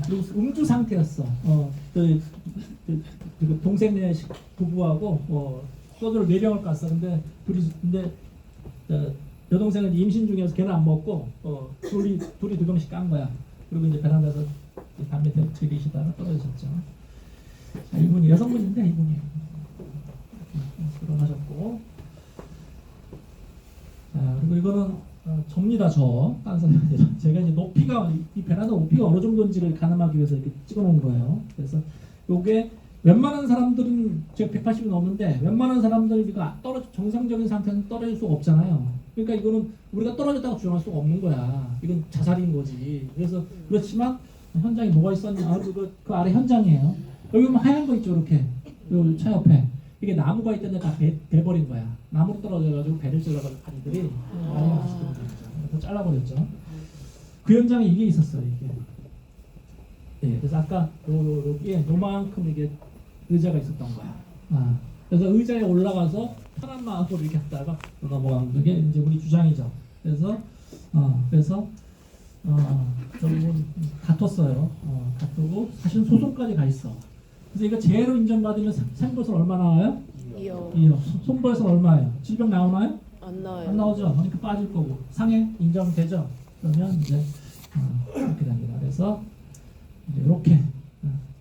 그리고 음주 상태였어. 그 동생네 부부하고 소주를 4병을 깠어. 근데 여동생은 임신 중이어서 걔는 안 먹고 둘이 2병씩 깐 거야. 그리고 이제 베란다에서 담배 들이시다가 떨어지셨죠. 자, 이분이 여성분인데 이분이 결혼하셨고. 자, 그리고 이거는 접니다. 다른 사람이 아니라 제가 이제 높이가 이 베란다 높이가 어느 정도인지를 가늠하기 위해서 이렇게 찍어놓은 거예요. 그래서 요게 웬만한 사람들은 제가 180이 넘는데 웬만한 사람들이 이거 정상적인 상태는 떨어질 수가 없잖아요. 그러니까 이거는 우리가 떨어졌다고 주장할 수가 없는 거야. 이건 자살인 거지. 그래서 그렇지만 현장에 뭐가 있었냐? 그 아래 현장이에요. 여기 보면 하얀 거 있죠, 이렇게. 요 차 옆에. 이게 나무가 있던데 다 베버린 거야. 나무로 떨어져가지고 배를 찔러가지고 다리들이 많이 맞았거든요. 그래서 잘라버렸죠. 그 현장에 이게 있었어요, 이게. 네, 그래서 아까 여기에 요만큼 이게 의자가 있었던 거야. 그래서 의자에 올라가서 편한 마음으로 이렇게 했다가 넘어간 게 이제 우리 주장이죠. 그래서 결국은 다퉜어요. 다투고 사실 소송까지 가 있어. 그래서 이거 재해로 인정받으면 생보에서 얼마 나와요? 2억. 손보에서 얼마예요? 질병 나오나요? 안 나와요. 안 나오죠. 그러니까 빠질 거고 상해 인정되죠. 그러면 이제 이렇게 됩니다. 그래서 이제 이렇게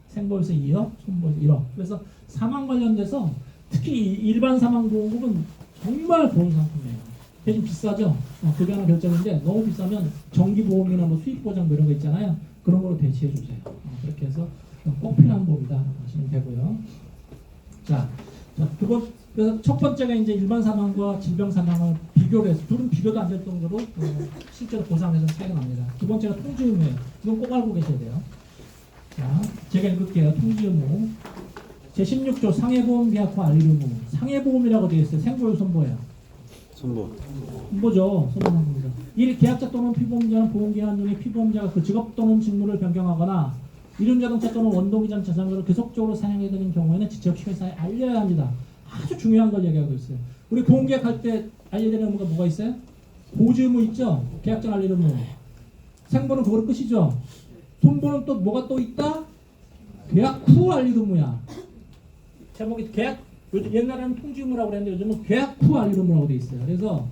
생보에서 2억, 손보에서 1억. 그래서 사망 관련돼서 특히 일반 사망보험은 정말 좋은 상품이에요. 대신 비싸죠. 그게 하나 결정인데 너무 비싸면 정기보험이나 뭐 수익보장 뭐 이런 거 있잖아요. 그런 걸로 대체해 주세요. 그렇게 해서 꼭 필요한 보험이다 하시면 되고요. 자, 그래서 첫 번째가 이제 일반 사망과 질병 사망을 비교를 해서 둘은 비교도 안 될 정도로 실제로 보상에서 차이가 납니다. 두 번째가 통지 의무예요. 이건 꼭 알고 계셔야 돼요. 자, 제가 읽을게요. 통지 의무. 제16조 상해보험 계약 후 알릴 의무. 상해보험이라고 되어 있어요. 생보예요, 손보예요? 손보. 손보죠. 손보상입니다. 이 계약자 또는 피보험자는 보험기간 중에 피보험자가 그 직업 또는 직무를 변경하거나 이륜자동차 또는 원동기장 자산가를 계속적으로 사용하게 되는 경우에는 지적회사에 알려야 합니다. 아주 중요한 걸 얘기하고 있어요. 우리 보험계약할 때 알려야 되는 의무가 뭐가 있어요? 고지 의무 있죠? 계약전 알릴 의무. 생보는 그거로 끝이죠? 손보는 또 뭐가 또 있다? 계약 후 알릴 의무야. 제목이 계약, 옛날에는 통지 의무라고 그랬는데 요즘은 계약 후 알릴 의무라고 돼 있어요. 그래서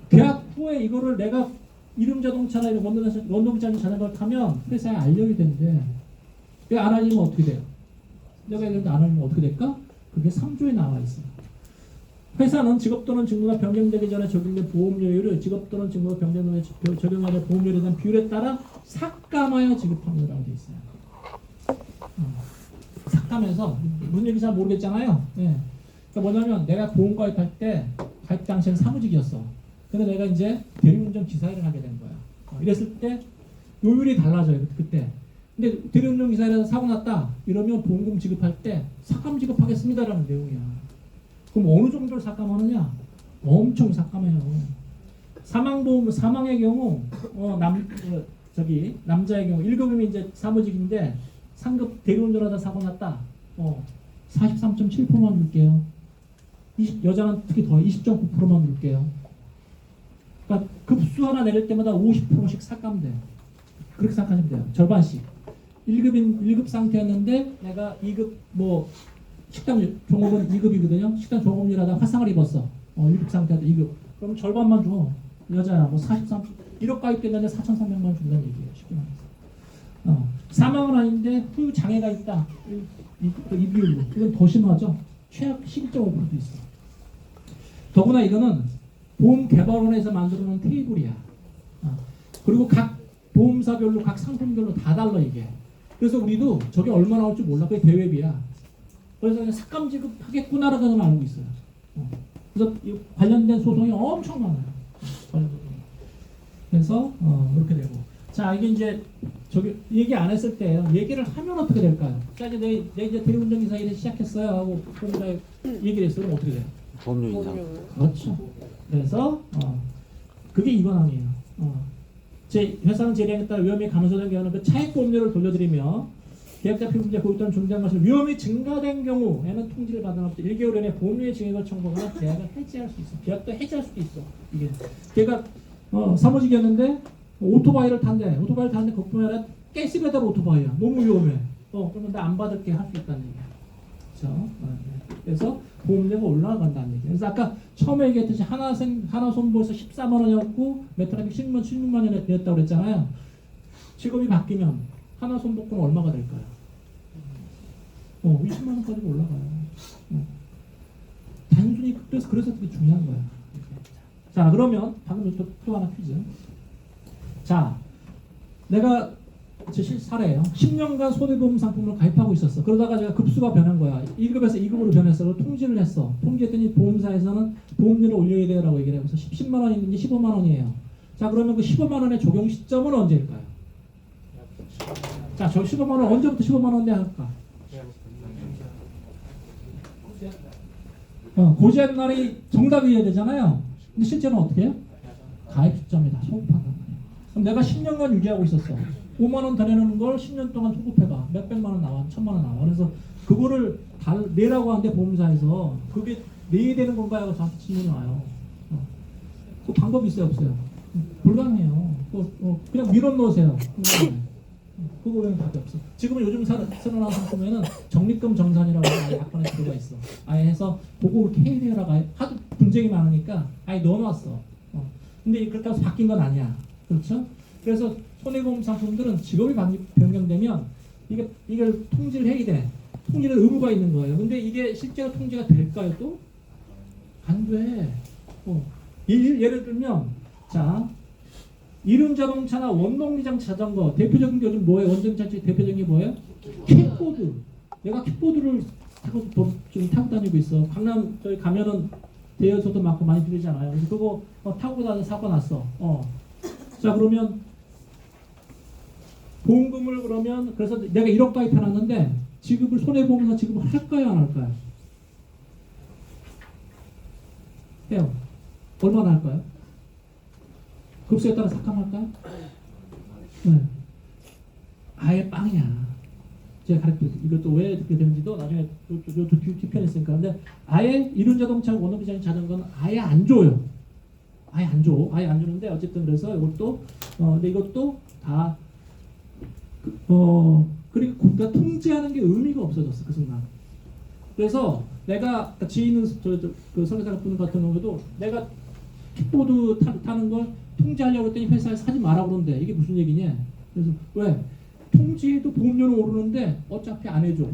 계약 후에 이거를 내가 이륜자동차나 이런 원동기장 자전거를 타면 회사에 알려야 되는데 왜 안 알리면 어떻게 돼요? 내가 이런데 안 알리면 어떻게 될까? 그게 3조에 나와 있어요. 회사는 직업 또는 직무가 변경되기 전에 적용된 보험료율을 직업 또는 직무가 변경되기 전에 적용하는 보험료에 대한 비율에 따라 삭감하여 지급합니다라고 되어 있어요. 삭감해서 무슨 얘기인지 잘 모르겠잖아요. 네. 그러니까 뭐냐면 내가 보험 가입할 때 가입 당시에는 사무직이었어. 근데 내가 이제 대리운전 기사 일을 하게 된 거야. 이랬을 때 요율이 달라져요. 그때. 근데 대리운전 기사 일에서 사고 났다. 이러면 보험금 지급할 때 삭감 지급하겠습니다라는 내용이야. 그럼 어느 정도를 삭감하느냐? 엄청 삭감해요. 사망보험, 사망의 경우 남자의 경우 1급이면 이제 사무직인데 상급 대리운전하다 사고 났다. 43.7%만 줄게요. 여자는 특히 더 20.9%만 줄게요. 그러니까 급수 하나 내릴 때마다 50%씩 삭감돼요. 그렇게 생각하시면 돼요. 절반씩. 1급 상태였는데 내가 2급 뭐 식당 종업은 2급이거든요. 식당 종업일 하다 화상을 입었어. 1급 상태에서 2급. 그럼 절반만 줘. 여자야 뭐 43, 1억 가입됐는데 4,300만 원 준다는 얘기예요. 쉽게 말해서. 사망은 아닌데 후유 장애가 있다. 이 비율로 이건 더 심하죠. 최악 12.5%도 있어. 더구나 이거는 보험 개발원에서 만들어 놓은 테이블이야. 그리고 각 보험사별로 각 상품별로 다 달라 이게. 그래서 우리도 저게 얼마 나올지 몰라. 그게 대외비야. 그래서 그냥 삭감 지급하겠구나라고는 알고 있어요. 그래서 이 관련된 소송이 엄청 많아요. 그래서 이렇게 되고. 자, 이게 이제 저기 얘기 안 했을 때 얘기를 하면 어떻게 될까요? 자, 이제 내 이제 대리운전기사 일을 시작했어요 하고 보험자에 얘기를 했어요. 그럼 어떻게 돼요? 보험료 인상. 그렇죠. 그래서 그게 이관항이에요. 제 회사는 재량에 따라 위험이 감소된 경우는 그 차액 보험료를 돌려드리며 계약자 피부자 고유권 중대한 것을 위험이 증가된 경우에는 통지를 받은 업체 1개월 이내 보험료의 증액을 청구하거나 계약을 해지할 수 있어. 계약도 해지할 수도 있어. 이게 걔가 사무직이었는데 오토바이를 탄대. 오토바이를 탔는데 그뿐만 아니라 가스배달 오토바이야. 너무 위험해. 그러면 나 안 받을게 할 수 있다는 얘기야. 그렇죠? 그래서 보험료가 올라간다는 얘기예요. 그래서 아까 처음에 얘기했듯이 하나손보에서 14만 원이었고 메트라빅 16만 원에 되었다고 그랬잖아요. 직업이 바뀌면 하나손보권 얼마가 될까요? 20만 원까지 올라가요. 단순히 그래서 되게 중요한 거야. 자, 그러면 방금 또 하나 퀴즈. 자, 내가 제 사례예요. 10년간 손해보험 상품을 가입하고 있었어. 그러다가 제가 급수가 변한 거야. 1급에서 2급으로 변했어. 통지를 했어. 통지했더니 보험사에서는 보험료를 올려야 돼요라고 얘기를 해요. 그래서 10만 원인지 15만 원이에요. 자, 그러면 그 15만 원의 적용 시점은 언제일까요? 자, 저 15만 원 언제부터 15만 원대 할까? 고지한 날이 정답이어야 되잖아요. 근데 실제는 어떻게 해요? 가입 시점이다. 소급한단 말이에요. 그럼 내가 10년간 유지하고 있었어. 5만 원 더 내는 걸 10년 동안 소급해봐. 몇백만 원 나와, 1,000만 원 나와. 그래서 그거를 내라고 하는데 보험사에서 그게 내야 되는 건가요? 저한테 질문이 와요. 그 방법이 있어요, 없어요? 불가능해요. 그냥 밀어 넣으세요. 그거 외에는 답이 없어. 지금은 요즘 새로 나온 상품에는 적립금 정산이라고 아예 약관에 들어가 있어. 아예 해서 그거 KD라고 아예 하도 분쟁이 많으니까 아예 넣어놨어. 근데 그렇게 해서 바뀐 건 아니야. 그렇죠? 그래서 손해보험 상품들은 직업이 변경되면 이걸 통지를 해야 돼. 통지는 의무가 있는 거예요. 근데 이게 실제로 통지가 될까요? 또? 안 돼. 예를 들면 자, 이륜자동차나 원동리장 자전거 대표적인 게 요즘 뭐예요? 원전자체 대표적인 게 뭐예요? 킥보드. 내가 킥보드를 타고 다니고 있어. 강남 저희 가면은 대여소도 많고 많이 들리잖아요. 그래서 그거 타고 다녀 사고 났어. 자, 그러면 보험금을 그러면 그래서 내가 1억 가입해놨는데 지급을 손해보험사 지급을 할까요, 안 할까요? 해요. 얼마나 할까요? 급수에 따라 삭감할까요? 네. 아예 빵이야. 제가 가르쳐드릴게요. 이것도 왜 그렇게 되는지도 나중에 요 뒤편에 있으니까. 근데 아예 이륜자동차, 원동리장 자전거는 아예 안 줘요. 아예 안 줘. 아예 안 주는데 어쨌든 그래서 이것도 근데 이것도 다 그리고 국가 통제하는 게 의미가 없어졌어 그 순간. 그래서 내가 지인은 그 설계사 분 같은 경우도 내가 킥보드 타는 걸 통제하려고 했더니 회사에서 하지 마라 그러는데 이게 무슨 얘기냐? 그래서 왜? 통지해도 보험료는 오르는데 어차피 안 해줘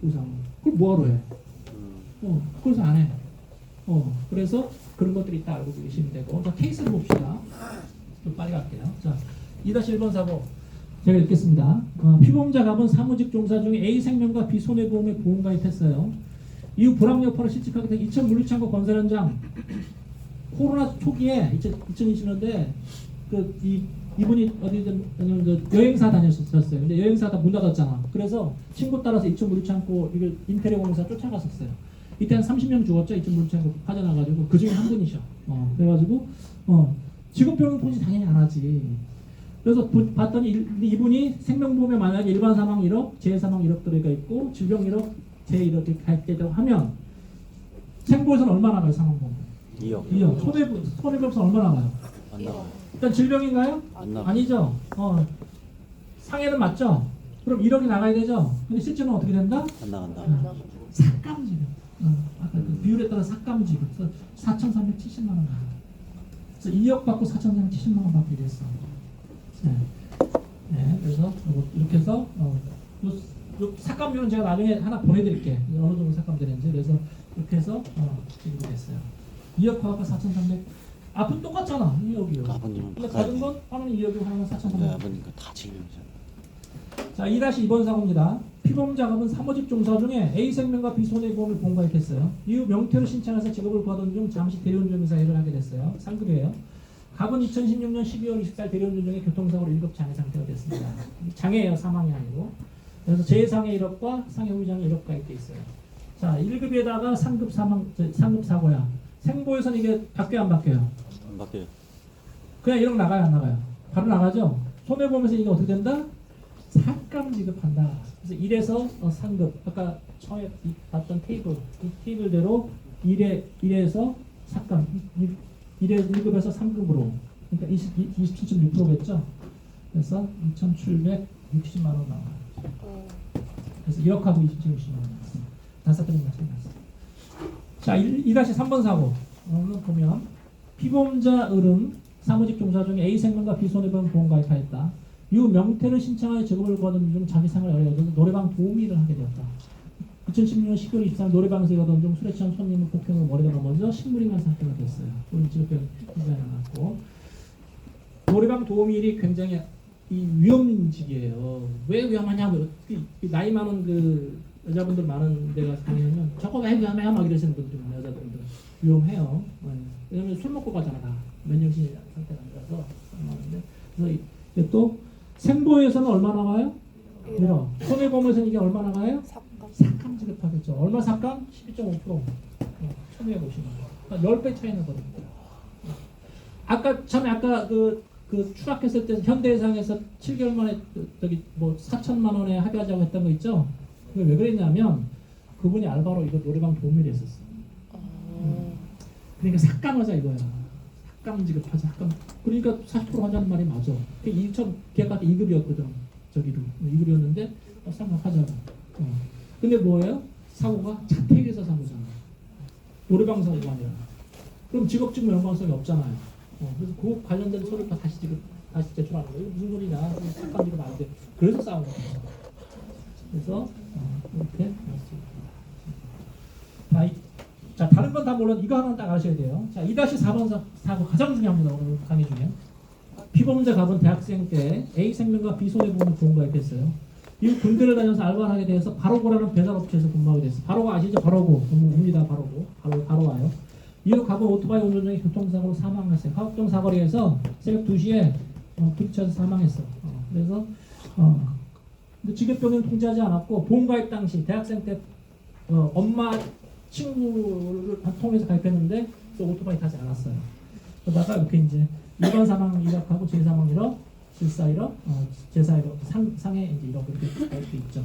보상은. 그걸 뭐하러 해? 그래서 안 해. 그래서 그런 것들이 있다 알고 계시면 되고. 자, 케이스를 봅시다. 좀 빨리 갈게요. 자, 2-1번 사고 제가 읽겠습니다. 피보험자 갑은 사무직 종사 중에 A생명과 B손해보험에 보험 가입했어요. 이후 불황 여파를 실직하게 된 이천 물류창고 건설 현장. 코로나 초기에 2020년대 이분이 여행사 다녔었어요. 근데 여행사 다 문 닫았잖아. 그래서 친구 따라서 이천 물류창고 이걸 인테리어 공사 쫓아갔었어요. 이때 한 30명 죽었죠. 이천 물류창고 파전나가지고 그 중에 한 분이셔. 그래가지고 직업병원 통지 당연히 안 하지. 그래서 봤더니 이분이 생명보험에 만약에 일반 사망 1억, 재해 사망 1억 들어가 있고 질병 1억, 재해 1억 이렇게 가입되다고 하면 생보에서는 얼마 나가요? 사망보험 2억. 손해보험에서는 얼마 나가요? 안 나가요. 일단 질병인가요? 안 나가요. 아니죠. 상해는 맞죠? 그럼 1억이 나가야 되죠? 근데 실제는 어떻게 된다? 안 나간다. 삭감지급. 아까 그 비율에 따라 삭감지급. 그래서 4,370만 원 나가요. 그래서 2억 받고 4,370만 원 받게 됐어. 네. 네, 그래서 이렇게 해서 요 삭감료는 제가 나중에 하나 보내드릴게. 어느 정도 삭감 되는지. 그래서 이렇게 해서 지금 됐어요. 2억 아까 4,300. 앞은 똑같잖아. 2억이요. 아버님은 근데 바꿔야 다른 돼. 건 하나는 2억이고 하나는 네, 4,300. 아버님과 다 책임이잖아. 자, 2-2번 사고입니다. 피보험 작업은 사무직 종사 중에 A생명과 B손해보험을 보험가입했어요. 이후 명태를 신청해서 직업을 구하던 중 잠시 대리운전사 일을 하게 됐어요. 상급이에요. 갑은 2016년 12월 24일 대리운전 중에 교통사고로 1급 장애 상태가 됐습니다. 장애예요. 사망이 아니고. 그래서 재상해 1억과 상해 후장애 1억 가입돼 있어요. 자, 1급에다가 상급 사고야. 생보에서는 이게 바뀌어요, 안 바뀌어요? 안 바뀌어요. 그냥 1억 나가요, 안 나가요? 바로 나가죠? 손해보험에서 이게 어떻게 된다? 삭감 지급한다. 그래서 1에서 상급, 아까 처음에 봤던 테이블, 이 테이블대로 1에서 삭감, 1급에서 3급으로, 그러니까 27.6%겠죠? 그래서 2,760만 원 나와요. 그래서 1억하고 2760만 원 나왔어요. 다섯 개는 마찬가지. 자, 2-3번 사고. 오늘 보면 피보험자 을은 사무직 종사 중에 A생명과 B손해보험 보험가입하였다. 이후 명태를 신청하여 직업을 구하던 중 자기 생활을 어려워서 노래방 도우미를 하게 되었다. 2016년 12월 23일 노래방에서 일하던 중 술에 취한 손님을 폭행으로 머리가 넘어져 식물이 난 상태가 됐어요. 오늘 직업병 굉장히 많았고 노래방 도우미 일이 굉장히 이 위험직이에요. 왜 위험하냐고 나이 많은 그 여자분들 많은 데가 가면 저거 왜 위험해? 막 이러시는 분들 여자분들 위험해요. 왜냐면 술 먹고 가잖아. 다 맨정신 상태가 아니라서 그래서 이게 또 생보에서는 얼마 나와요? 1억. 손해보험에서는 이게 얼마 나와요? 삭감 지급하겠죠. 얼마 삭감? 12.5%. 1,250만 원. 그러니까 10배 차이 나거든요. 아까 그 추락했을 때 현대해상에서 7개월 만에 저기 뭐 4천만 원에 합의하자고 했던 거 있죠? 그게 왜 그랬냐면 그분이 알바로 이거 노래방 도우미를 했었어. 그러니까 삭감하자 이거야. 삭감 지급하자. 삭감. 그러니까 40% 하자는 말이 맞아. 2천 걔가 2급이었거든. 저기도 2급이었는데 삭감하자고. 근데 뭐예요? 사고가 자택에서 사고잖아. 노래방 사고가 아니라. 그럼 직업직무 연관성이 없잖아요. 그래서 그 관련된 서류 다 다시 제출하는 거예요. 무슨 소리냐? 삭감 지급 안 돼. 그래서 싸운 거죠. 그래서 이렇게 자, 다른 건 다 몰라도 이거 하나 딱 아셔야 돼요. 자, 2-4번 사고 가장 중요합니다. 오늘 강의 중에. 피보험자 갑은 대학생 때 A생명과 B손해보험을 보험가입했어요. 이후 군대를 다녀서 알바를 하게 돼서 바로고라는 배달업체에서 근무하게 됐어요. 바로고 아시죠? 바로고. 옵니다. 바로고. 바로 와요. 이후 갑은 오토바이 운전 중에 교통사고로 사망했어요. 화곡동 사거리에서 새벽 2시에 부딪혀서 사망했어. 그래서 근데 직업병은 통지하지 않았고 보험가입 당시 대학생 때 엄마 친구를 통해서 가입했는데 또 오토바이 타지 않았어요. 그러다가 이렇게 이제 일반 사망 1억하고 재사망 1억, 질사 1억, 재사 1억, 상해 이제 1억 이렇게 가입돼 있죠.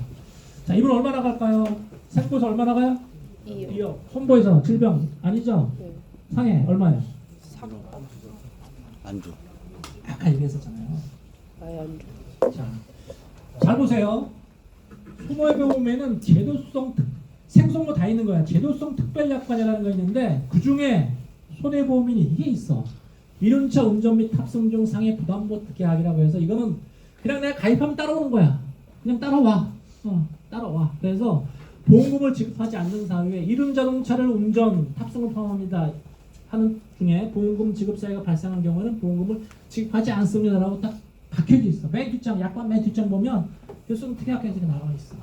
자, 이분 얼마 나갈까요? 생보에서 얼마 나가요? 2억. 손보에서 질병 아니죠? 네. 상해 얼마예요? 안 줘. 아까 얘기했었잖아요. 아예 안 줘. 자, 잘 보세요. 손해보험에는 제도성 생성모 다 있는 거야. 제도성 특별약관이라는 거 있는데 그 중에 손해보험이 이게 있어. 이륜차 운전 및 탑승 중 상해 부담보 계약이라고 해서 이거는 그냥 내가 가입하면 따라오는 거야. 그냥 따라와. 따라와. 그래서 보험금을 지급하지 않는 사유에 이륜자동차를 운전 탑승을 포함합니다 하는 중에 보험금 지급 사유가 발생한 경우에는 보험금을 지급하지 않습니다라고 딱 박혀져 있어. 맨 뒷장 약관 맨 뒷장 보면 교수는 특약까지 나와 있어.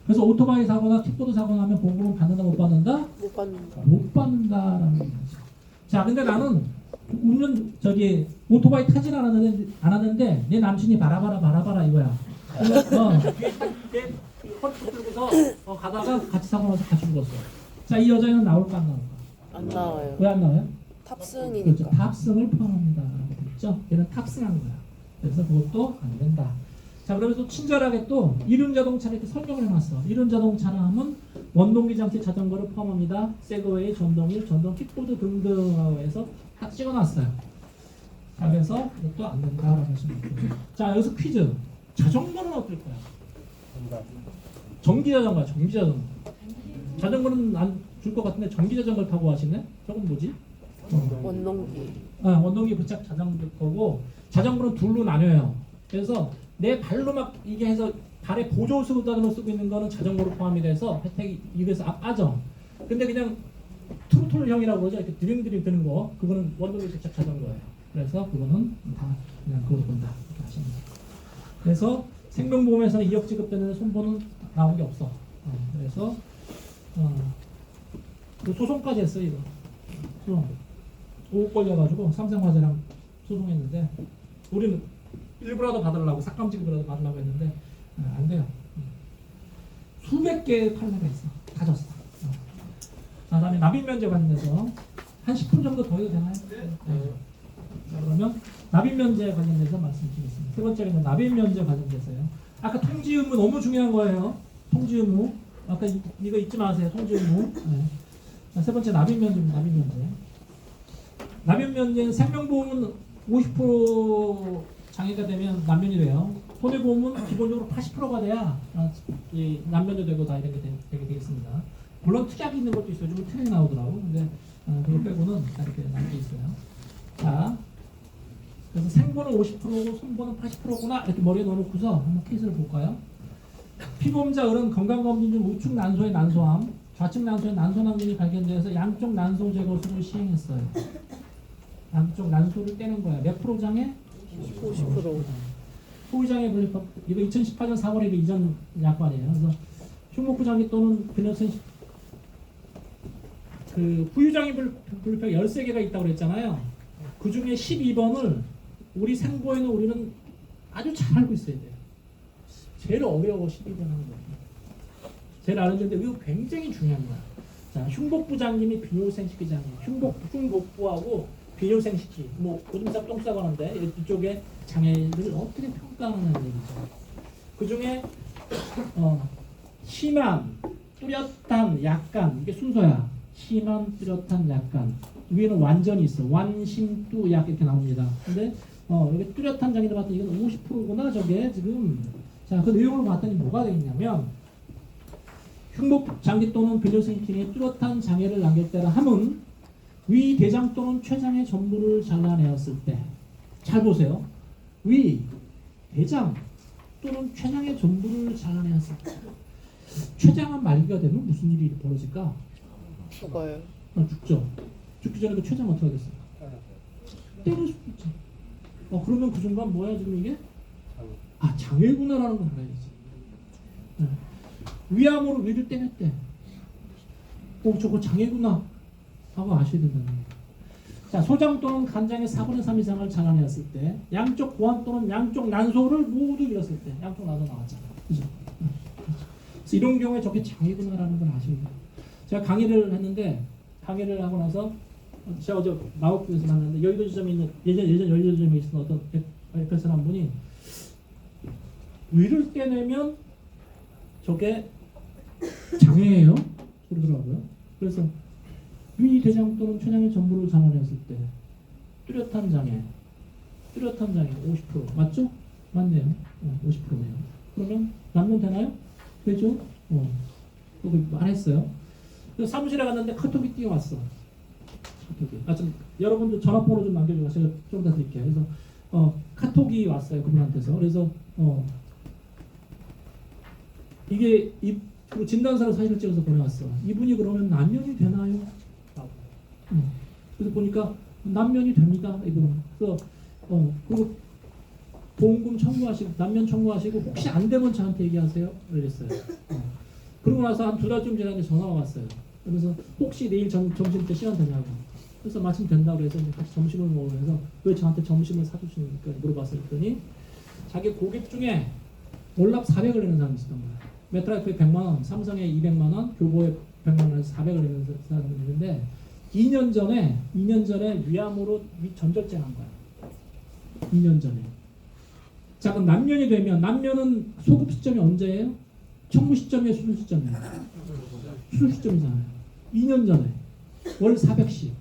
그래서 오토바이 사고나 킥보드 사고 나면 보험금은 받는다 못 받는다? 못 받는다. 못 받는다라는 거죠. 자, 근데 나는 오토바이 타진 않았는데 내 남친이 바라봐라 이거야. 뒤에 허리 들고서 가다가 같이 사고 나서 같이 죽었어. 자, 이 여자애는 나올까 안 나올까? 안 나와요. 왜 안 나와요? 탑승이니까. 그렇죠. 탑승을 포함합니다. 그렇죠? 얘는 탑승한 거야. 그래서 그것도 안 된다. 자, 그러면서 친절하게 또 이륜자동차를 이렇게 설명을 해놨어. 이륜자동차는 하면 원동기 장치 자전거를 포함합니다. 세그웨이, 전동일, 전동 킥보드 등등하고 해서 다 찍어놨어요. 자, 그래서 이것도 안 된다라고 하시면 돼요. 자, 여기서 퀴즈. 자전거는 어떨 거야? 전기자전거야, 전기자전거. 자전거는 안 줄 것 같은데 전기자전거를 타고 하시네? 저건 뭐지? 원동기. 원동기 부착 자전거고 자전거는 둘로 나뉘어요. 그래서 내 발로 막 이게 해서 발에 보조수단으로 쓰고 있는 거는 자전거로 포함이 돼서 혜택이 입에서 빠져. 근데 그냥 트로틀형이라고 그러죠. 이렇게 드링드링 드는 거 그거는 원동력 제작 자전거예요. 그래서 그거는 다 그냥 그걸로 본다 이렇게 하시면 돼요. 그래서 생명보험에서는 2억 지급되는 손보는 나온 게 없어. 그래서 그 소송까지 했어요. 이거 소송 5억 걸려가지고 삼성화재랑 소송했는데 우리는 일부라도 받으려고 삭감 지급이라도 받으려고 했는데 안 돼요. 수백 개의 판례가 있어. 다 졌어. 자, 그다음에 납입 면제 관련해서 한 10분 정도 더 해도 되나요? 네. 자, 그러면 납입 면제 관련해서 말씀드리겠습니다. 세 번째는 납입 면제 관련돼서요. 아까 통지 의무 너무 중요한 거예요. 통지 의무. 아까 이거 잊지 마세요. 통지 의무. 네. 자, 세 번째 납입 면제입니다. 납입 면제. 납입 면제는 생명보험은 50% 장애가 되면 남면이 돼요. 손해보험은 기본적으로 80%가 돼야 이 남면도 되고 다 이렇게 되게 되겠습니다. 물론 특약이 있는 것도 있어요. 좀 특약이 나오더라고. 근데 그거 빼고는 다 이렇게 남게 있어요. 자, 그래서 생보는 50%고 손보는 80%구나 이렇게 머리에 넣어놓고서 한번 케이스를 볼까요? 피보험자 을은 건강검진 중 우측 난소의 난소암, 좌측 난소의 난소낭진이 발견되어서 양쪽 난소 제거술을 시행했어요. 양쪽 난소를 떼는 거야. 몇 프로 장애? 50%. 후유장애 분리법 이거 2018년 4월에 이전 약관이에요. 그래서 흉목부 장애 또는 근육성 그 후유장애 분리법 13개가 있다고 그랬잖아요. 그 중에 12번을 우리 생보에는 우리는 아주 잘 알고 있어야 돼요. 제일 어려워 12번 하는 거. 제일 아는데 이거 굉장히 중요한 거야. 자, 흉복부 장기 및 비뇨생식기 장애. 흉복부하고 비뇨생식기. 뭐 오줌 싸고 똥 싸고 하는데 이쪽에 장애를 어떻게 평가하느냐는 얘기죠. 그 중에 심한, 뚜렷한, 약간 이게 순서야. 심한, 뚜렷한, 약간. 위에는 완전히 있어. 완심뚜 약 이렇게 나옵니다. 근데 여기 뚜렷한 장애를 봤더니 이건 50%구나 저게 지금. 자, 그 내용을 봤더니 뭐가 되겠냐면 흉복 장기 또는 비뇨생식기에 뚜렷한 장애를 남겼다라 함은 위 대장 또는 췌장의 전부를 잘라내었을 때. 잘 보세요. 위 대장 또는 췌장의 전부를 잘라내었을 때. 췌장은 말기가 되면 무슨 일이 벌어질까? 죽어요. 죽죠. 죽기 전에 그 췌장 어떻게 하겠어요? 때릴 수도 있죠. 그러면 그 순간 뭐야 지금 이게? 장애구나라는 걸 알아야지. 네. 위암으로 위를 때렸대. 저거 장애구나 하고 아셔야 된다는 거예요. 자, 소장 또는 간장의 4분의 3 이상을 잘라내었을 때, 양쪽 고환 또는 양쪽 난소를 모두 잃었을 때, 양쪽 난소 나왔잖아. 그죠? 그래서 이런 경우에 저게 장애구나라는 걸 아셔야 돼요. 제가 강의를 했는데, 강의를 하고 나서 제가 어제 마곡동에서 만났는데 여의도 지점에 있는 예전 여의도 지점에 있었던 어떤 에펠슨 한 분이 위를 떼내면 저게 장애예요? 그러더라고요. 그래서 위 대장 또는 췌장의 전부를 잘라냈을 때 뚜렷한 장애 50% 맞죠? 맞네요. 50%네요. 그러면 남면 되나요? 되죠? 그거 말했어요. 그래서 사무실에 갔는데 카톡이 뛰어왔어. 좀 여러분도 전화번호 좀 남겨주고 제가 좀 더 드릴게요. 그래서 카톡이 왔어요 그분한테서. 그래서 이게 그 진단서를 사진을 찍어서 보내왔어. 이분이 그러면 난면이 되나요? 그래서 보니까 난면이 됩니다. 이분은. 그래서 그리고 보험금 청구하시고 난면 청구하시고 혹시 안 되면 저한테 얘기하세요. 그랬어요. 그러고 나서 한 2달쯤 지났는데 전화가 왔어요. 그래서 혹시 내일 점심 때 시간 되냐고. 그래서 마침 된다고 해서 같이 점심을 먹으면서 왜 저한테 점심을 사주시니까 물어봤어요. 그랬더니 자기 고객 중에 월납 400을 내는 사람이 있었던 거예요. 메트라이프에 100만 원, 삼성에 200만 원, 교보에 100만 원에서 400을 내는 사람이 있는데 2년 전에 위암으로 전절제한 거야. 2년 전에. 자, 그럼 남면이 되면 남면은 소급 시점이 언제예요? 청구 시점이에요, 수술 시점이에요? 수술 시점이잖아요. 2년 전에 월 400씩.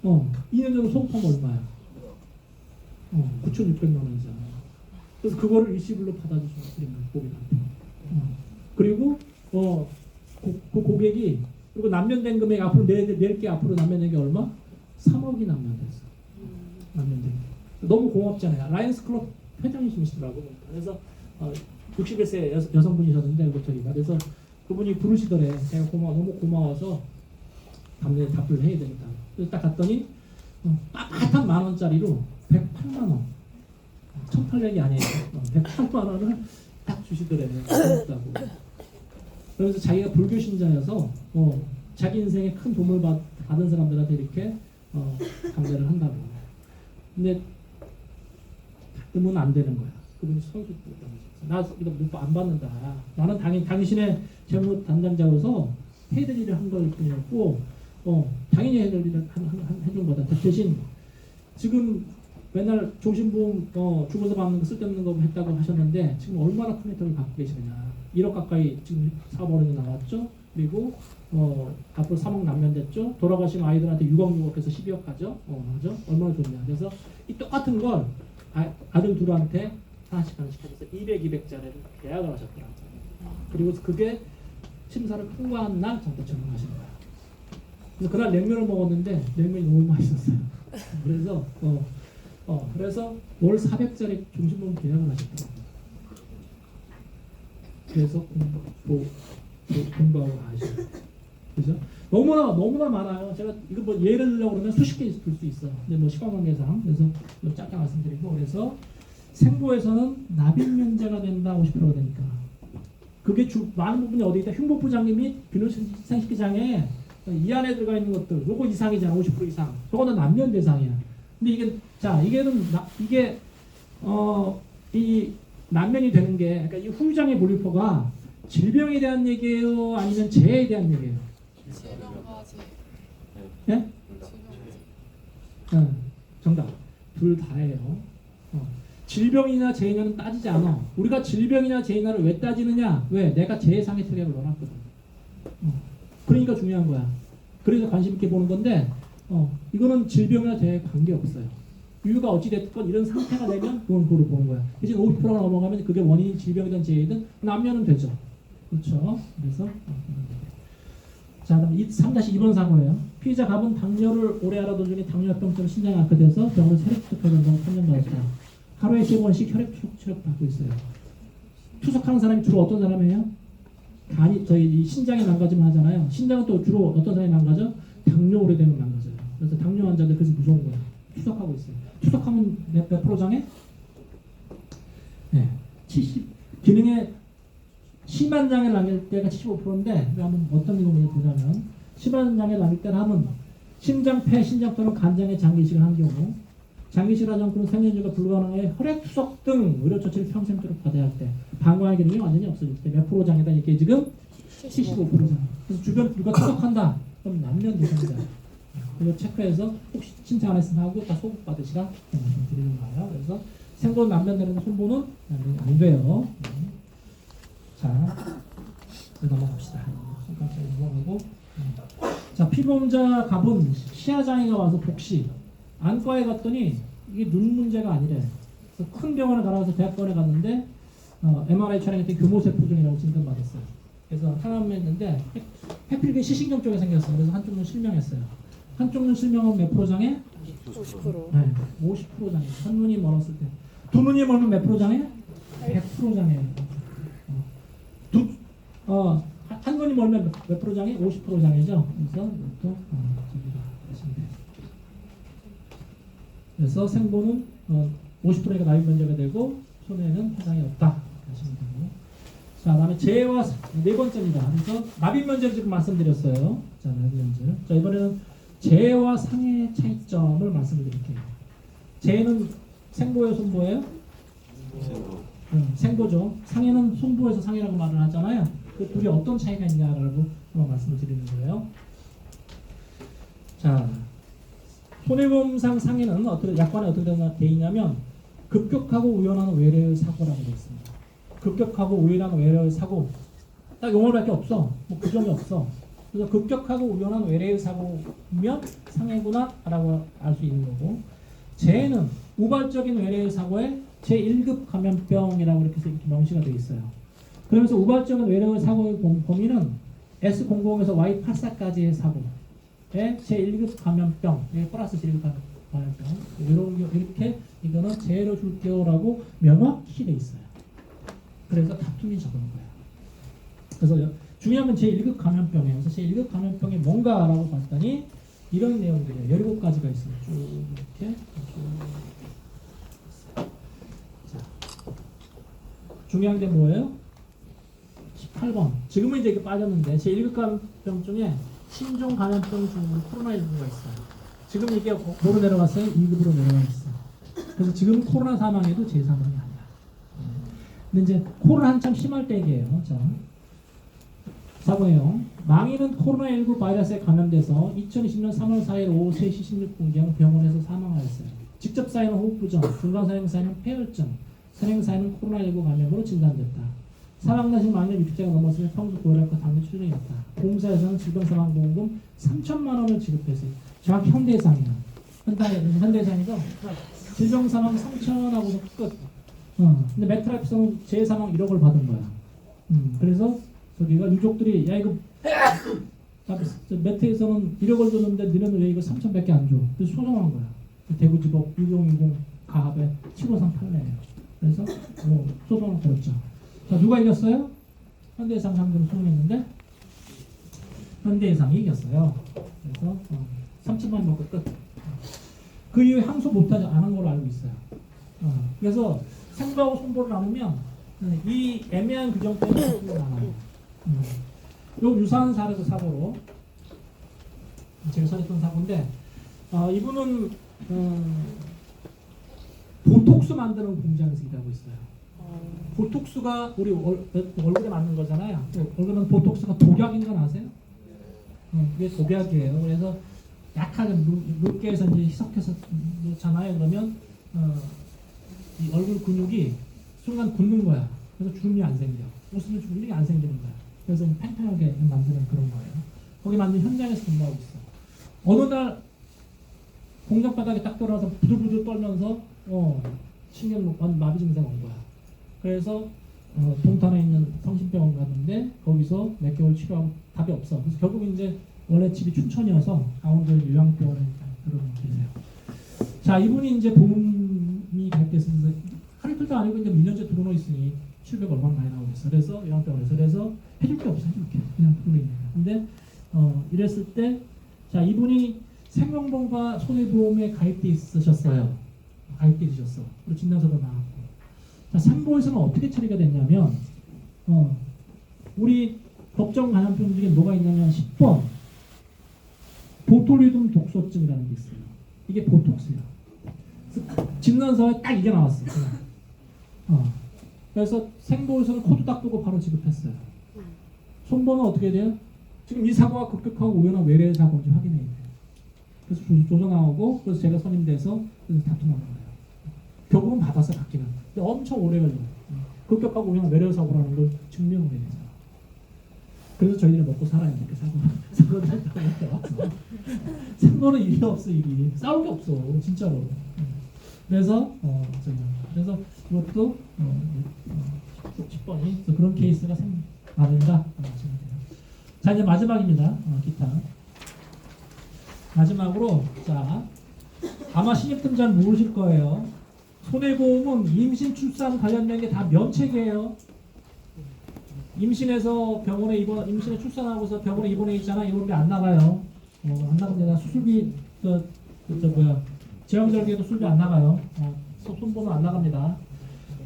2년 전에 소급하면 얼마야? 9,600만 원이잖아요. 그래서 그거를 일시불로 받아주시면 고객한테. 그리고 그 고객이 그리고 남면된 금액 앞으로 낼게 앞으로 남면된 게 얼마? 3억이 남면됐어. 남면된 게. 너무 고맙잖아요. 라이언스 클럽 회장님이시더라고요. 그래서 61세 여성분이셨는데 저기가 그래서 그분이 부르시더래. 제가 너무 고마워서 답례 답을 해야 되겠다. 그래서 딱 갔더니 빳빳한 10,000원짜리로 108만 원. 1,800이 아니에요. 108만 원을 딱 주시더래. 고맙다고. 그래서 자기가 불교 신자여서 자기 인생에 큰 도움을 받은 사람들한테 이렇게 감사를 한다고. 근데 가끔은 안 되는 거야. 그분이 선수 나 이거 안 받는다. 나는 당신의 재무 담당자로서 해야 될 일을 한 걸 뿐이었고, 당연히 해야 될 일을 해준 거다. 대신 지금 맨날 종신보험 죽어서 받는 거 쓸데없는 거 했다고 하셨는데 지금 얼마나 큰 혜택을 받고 계시느냐. 1억 가까이 지금 사업어른이 나왔죠. 그리고 앞으로 3억 남면됐죠. 돌아가신 아이들한테 6억에서 12억 가죠. 그죠? 얼마나 좋냐. 그래서 이 똑같은 걸 아들 둘한테 하나씩 해서 200짜리를 계약을 하셨더라고요. 그리고 그게 심사를 통과한 날 정도 적용하시는 거예요. 그래서 그날 냉면을 먹었는데 냉면이 너무 맛있었어요. 그래서 그래서 월 400짜리 중심보험 계약을 하셨더라고요. 그래서 공부하고 가시죠. 그죠? 너무나 많아요. 제가 이거 뭐 예를 들려고 그러면 수십 개 들 수 있어. 근데 뭐 시간 관계상 그래서 짧게 말씀드리고 그래서 생보에서는 납입 면제가 된다 50%가 되니까 그게 많은 부분이 어디 있다. 흉보부장님이 비뇨생식기장에 이 안에 들어가 있는 것들 요거 이상이잖아. 50% 이상. 저거는 남면 대상이야. 근데 이게 이게 이 남면이 되는 게 그러니까 이 후유장애 몰리퍼가 질병에 대한 얘기예요, 아니면 재해에 대한 얘기예요? 예? 정답. 둘 다예요. 질병이나 재해냐는 따지지 않아. 우리가 질병이나 재해냐를 왜 따지느냐? 왜? 내가 재해상해 특약을 넣어놨거든. 그러니까 중요한 거야. 그래서 관심 있게 보는 건데 이거는 질병이나 재해에 관계없어요. 이유가 어찌됐건 이런 상태가 되면 그걸 보는 거야. 이제 50%가 넘어가면 그게 원인이 질병이든 재해든 남면은 되죠. 그렇죠. 그래서 자, 그럼 3-2번 사고예요. 피의자 갑은 당뇨를 오래 앓아던 중에 당뇨합병증 신장이 악화돼서 병원을 혈액 투석해야 된다고 판정받았다. 하루에 3번씩 혈액 투석 치료 받고 있어요. 투석하는 사람이 주로 어떤 사람이에요? 간이 저희 신장이 망가지면 하잖아요. 신장은 또 주로 어떤 사람이 망가져? 당뇨 오래되면 망가져요. 그래서 당뇨 환자들 그래서 무서운 거야. 투석하고 있어요. 투석하면 몇 프로장애? 네, 70 기능에 심한 장애를 남길 때가 75%인데 한번 어떤 경우에 보자면 심한 장애를 남길 때는 하면 심장폐, 신장 또는 간장에 장기이식을 한 경우 장기이식을 하지 않고는 생존주가 불가능해 혈액 투석 등 의료 처치를 평생도록 받아야 할 때 방광의 기능이 완전히 없어질 때 몇 프로 장애다 이게 지금 75% 장애. 그래서 주변 누가 투석한다 그럼 남면 대상이다. 그리고 체크해서 혹시 신청 안 했으면 하고 다 소급 받으시라 드리는 거예요. 그래서 생존 남면되는 손보는 안 돼요. 자, 넘어갑시다. 손가락에 넘어가고. 자, 피보험자 갑은 시야장애가 와서 복시. 안과에 갔더니 이게 눈 문제가 아니래. 그래서 큰 병원에 가서 대학병원에 갔는데 MRI 촬영했더니 교모세포증이라고 진단받았어요. 그래서 항암했는데 해필기 시신경 쪽에 생겼어요. 그래서 한쪽 눈 실명했어요. 한쪽 눈 실명은 몇 프로 장애? 50%. 네, 50% 장애. 한 눈이 멀었을 때. 두 눈이 멀면 몇 프로 장애? 100% 장애예요. 한 눈이 멀면 몇 프로 장애? 50% 장애죠. 그래서 이것도 저기가 하시면 돼요. 그래서 생보는 50%가 납입 면제가 되고 손해는 해당이 없다 하시면 되고. 자, 다음에 재해와 네 번째입니다. 그래서 납입 면제를 지금 말씀드렸어요. 자, 납입 면제. 자, 이번에는 재해와 상해의 차이점을 말씀드릴게요. 재해는 생보예요, 손보예요? 생보죠. 상해는 손보에서 상해라고 말을 하잖아요. 그 둘이 어떤 차이가 있냐라고 한번 말씀을 드리는 거예요. 자, 손해보험상 상해는 약관에 어떻게 되어 있냐면 급격하고 우연한 외래의 사고라고 되어 있습니다. 급격하고 우연한 외래의 사고 딱 용어밖에 없어. 뭐 그 점이 없어. 그래서 급격하고 우연한 외래의 사고면 상해구나라고 알 수 있는 거고, 재해는 우발적인 외래의 사고에 제1급 감염병이라고 이렇게 명시가 되어 있어요. 그러면서 우발적인 외래의 사고의 범위는 S00에서 Y84까지의 사고에 제1급 감염병, 플러스 제1급 감염병. 감염병. 이런 이렇게 이거는 재해로 줄게요라고 명확히 돼 있어요. 그래서 다툼이 적은 거예요. 그래서 중요한 건 제1급 감염병이에요. 그래서 제1급 감염병이 뭔가라고 봤더니 이런 내용들이에요. 17가지가 있어요. 쭉 이렇게 자, 중요한 게 뭐예요? 18번. 지금은 이제 이게 빠졌는데 제1급 감염병 중에 신종 감염병 중으로 코로나19가 있어요. 지금 이게 뭐로 내려갔어요? 2급으로 내려가 있어요. 그래서 지금 코로나 사망에도 제3원이 아니야. 근데 이제 코로나 한참 심할 때이에요. 자, 사고예요. 망인은 코로나19 바이러스에 감염돼서 2020년 3월 4일 오후 3시 16분경 병원에서 사망하였어요. 직접 사인은 호흡부전, 중간 선행 사인은 폐혈증, 선행 사인은 코로나19 감염으로 진단됐다. 사망 당시 망인의 60세가 넘었으며 평소 고혈압과 당뇨 추정이었다. 보험사에서는 질병사망보험금 3천만 원을 지급했어요. 정확히 현대해상이야. 현대해상에서 질병사망 3천하고서 끝. 근데 메트라이프서는 재사망 1억을 받은 거야. 그래서 저기가 유족들이 야 이거 메트에서는 1억을 줬는데 너네는 왜 이거 3천밖에 안 줘? 그래서 소송한 거야. 대구지법 6020 가합에 753 판례예요. 그래서 소송을 걸었죠. 자, 누가 이겼어요? 현대해상 상대로 소송했는데 현대해상이 이겼어요. 그래서 3천만 원 먹고 끝. 그 이후에 항소 못하지 않은 걸로 알고 있어요. 그래서 생보하고 손보를 나누면 이 애매한 규정 때문에 손보를 나눠요. 요 유사한 사고로 제가 선했던 사고인데 이분은 보톡스 만드는 공장에서 일하고 있어요. 보톡스가 우리 얼굴에 맞는 거잖아요. 얼굴은 보톡스가 독약인 건 아세요? 이게 독약이에요. 그래서 약하게 물개에서 이제 희석해서 넣잖아요. 그러면 이 얼굴 근육이 순간 굳는 거야. 그래서 주름이 안 생겨. 웃으면 주름이 안 생기는 거야. 그래서 팽팽하게 만드는 그런 거예요. 거기 만든 현장에서 근무하고 있어. 어느 날 공장 바닥에 딱 돌아서 부들부들 떨면서 신경 마비 증세가 온 거야. 그래서 동탄에 있는 성심병원 갔는데 거기서 몇 개월 치료하고 답이 없어. 그래서 결국 이제 원래 집이 춘천이어서 강원도 요양병원에 들어가 계세요. 자, 이분이 이제 보험이 갈게서 하루 이틀도 아니고 이제 1년째 들어오고 있으니 700 얼마나 많이 나오겠어. 그래서 요양병원에서 그래서 해줄 게 없어. 해줄 게 그냥 들어오고 있는 거야. 근데 이랬을 때 자, 이분이 생명보험과 손해보험에 가입돼 있으셨어요. 가입돼 있으셨어. 그리고 진단서도 나왔고. 자, 상보에서는 어떻게 처리가 됐냐면 우리 법정 감염병 중에 뭐가 있냐면 10번 보톨리둠 독소증이라는 게 있어요. 이게 보톡스야. 진단서에 딱 이게 나왔어. 그래서 생보에서는 코드 딱 보고 바로 지급했어요. 손보는 어떻게 돼요? 지금 이 사고가 급격하고 우연한 외래 사고인지 확인해야 돼요. 그래서 조정 나오고 그래서 제가 선임돼서 그래서 다툼하는 거예요. 결국은 받았어 받기는. 근데 엄청 오래 걸려요. 급격하고 우연한 외래 사고라는 걸 증명을 해야 되잖아. 그래서 저희들이 먹고 살아야 이렇게 사고를 했다고. 생보는 일이 없어 일이. 싸울 게 없어 진짜로. 그래서 그래서 이것도 10번이 그런 케이스가 생긴다. 자, 이제 마지막입니다. 기타. 마지막으로 자 아마 신입들은 잘 모르실 거예요. 손해보험은 임신 출산 관련된 게 다 면책이에요. 임신해서 병원에 임신에 출산하고서 병원에 입원해 있잖아. 이런데 안 나가요. 안 나갑니다. 수술비 제왕절개도 수술비 안 나가요. 손보는 안 나갑니다.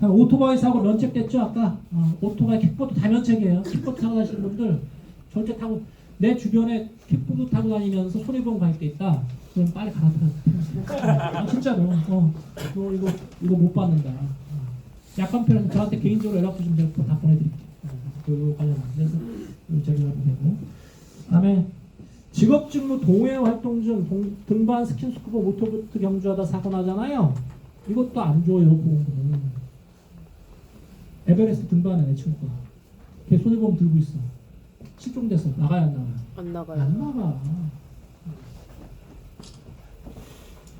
오토바이 사고 면책됐죠 아까. 오토바이 킥보드 다 면책이에요. 킥보드 타고 다니시는 분들 절대 타고 내 주변에 킥보드 타고 다니면서 손해보험 가입돼 있다. 그럼 빨리 갈아타라. 진짜로. 너 이거 못 받는다. 약관 표는 저한테 개인적으로 연락 주시면 제가 다 보내드릴게요. 그 관련 그래서 제가 되고. 그다음에 직업직무 동호회 활동 중 등반 스킨스쿠버 모터보트 경주하다 사고 나잖아요. 이것도 안 줘요 보험은. 에베레스트 등반해 내 친구가. 걔 손해보험 들고 있어. 실종돼서 나가야 안 나가요? 안 나가요. 안 나가.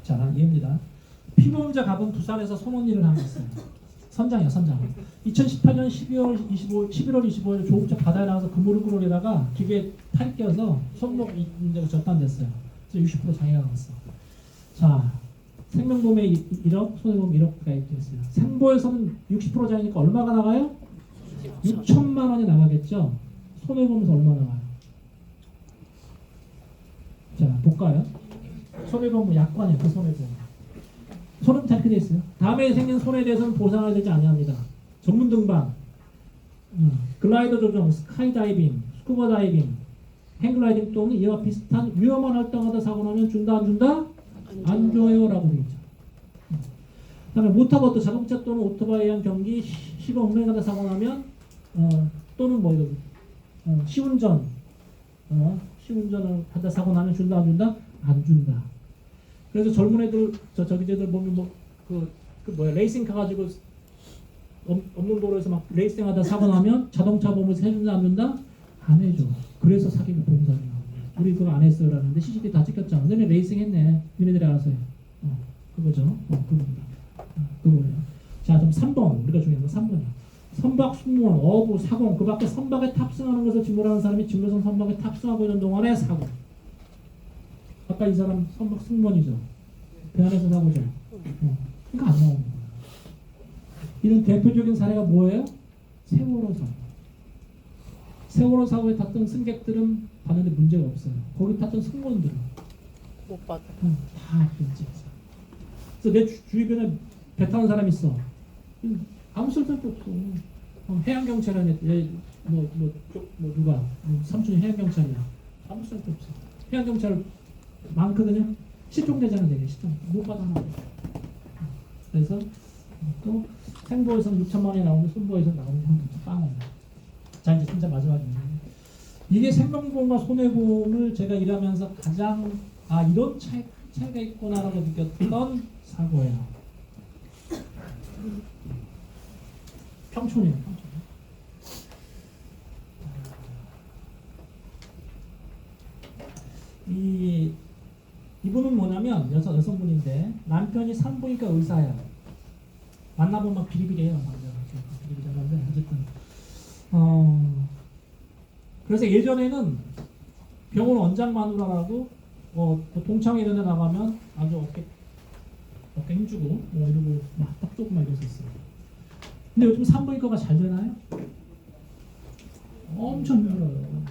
자, 이해입니다. 피보험자 갑은 부산에서 손언니를 하고 있어요. 선장이야, 선장. 2018년 11월 25일 조업차 바다에 나가서 그물을 끌어내다가 기계에 팔 끼어서 손목 인대가 절단됐어요. 그래서 60% 장애가 났어. 자, 생명보험에 1억, 손해보험 1억 가입됐어요. 생보에서는 60%짜리니까 얼마가 나가요? 6천만 원이 나가겠죠. 손해보험에서 얼마 나가요? 자, 볼까요? 손해보험 약관이에요. 그 손해보험. 손해보험 잘 되어 있어요. 다음에 생긴 손해에 대해서는 보상을 되지 아니합니다. 전문 등반, 글라이더 조종, 스카이다이빙, 스쿠버 다이빙, 행글라이딩 또는 이와 비슷한 위험한 활동하다 사고 나면 준다 안 준다? 안 줘요라고 되어 있죠. 그다음에 모터보트, 자동차 또는 오토바이에 의한 경기 시범 운행하다 사고 나면 또는 뭐 이거 시운전 시운전을 하다 사고 나면 준다 안 준다? 안 준다. 그래서 젊은 애들 저기들 보면 그 뭐야 레이싱카 가지고 없는 도로에서 막 레이싱하다 사고 나면 자동차 보험에서 해준다 안 준다? 안 해줘. 그래서 사기가 보험사기 나오고 우리 그거 안 했어요라는데 CCTV 다 찍혔잖아. 너네 레이싱 했네. 니네들이 알아서 해. 그거죠. 그겁니다. 그거예요. 자, 그럼 3번 우리가 중요한 거 3번이야. 선박, 승무원, 어부, 사공 그 밖에 선박에 탑승하는 것을 직무라는 사람이 직무상 선박에 탑승하고 있는 동안에 사고. 아까 이 사람 선박 승무원이죠. 배 안에서 사고죠. 그러니까 안 나오는 거예요. 이런 대표적인 사례가 뭐예요? 세월호 사고. 세월호 사고에 탔던 승객들은 봤는데 문제가 없어요. 거기 탔던 승무원들은 못 받아. 다 문제있어요. 그래서 내 주변에 배 타는 사람이 있어. 아무 쓸데도 없어. 해양경찰에 누가 삼촌이 해양경찰이야. 아무 쓸데도 없어. 해양경찰 많거든요. 실종되잖아 되게 실종. 못 받아나. 그래서 또 생보에서는 6천만 원이 나오는데 손보에서 나오는 게 빵이에요. 자 이제 진짜 마지막입니다. 이게 생명보험과 손해보험을 제가 일하면서 가장 이런 차이가 있구나라고 느꼈던 사고예요. 평촌이에요. 평촌. 이분은 뭐냐면 여성분인데 남편이 산부인과 의사예요. 만나보면 막 비리비리해요. 비리비리한데 어쨌든 그래서 예전에는 병원 원장 마누라라고 동창회 이런 데 나가면 아주 어깨 힘주고 이러고 막 딱 막 이랬었어요. 근데 요즘 산부인과가 잘 되나요? 엄청 힘들어요.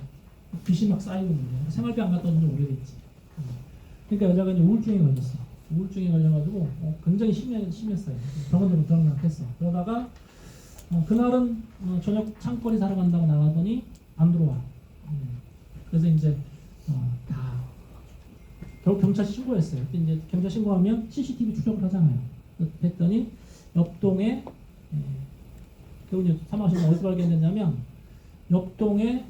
빚이 막 쌓이고 있는데 생활비 안 갔다 온 지 오래됐지. 그러니까 여자가 이제 우울증에 걸렸어. 우울증에 걸려가지고 굉장히 심했어요. 병원으로 들어갔어. 그러다가 그날은 저녁 창거리 사러 간다고 나가더니 안 들어와. 그래서 이제 다 결국 경찰 신고했어요. 근데 이제 경찰 신고하면 CCTV 추적을 하잖아요. 했더니 옆동에 결국 이제 사망신 어디서 발견됐냐면 옆동에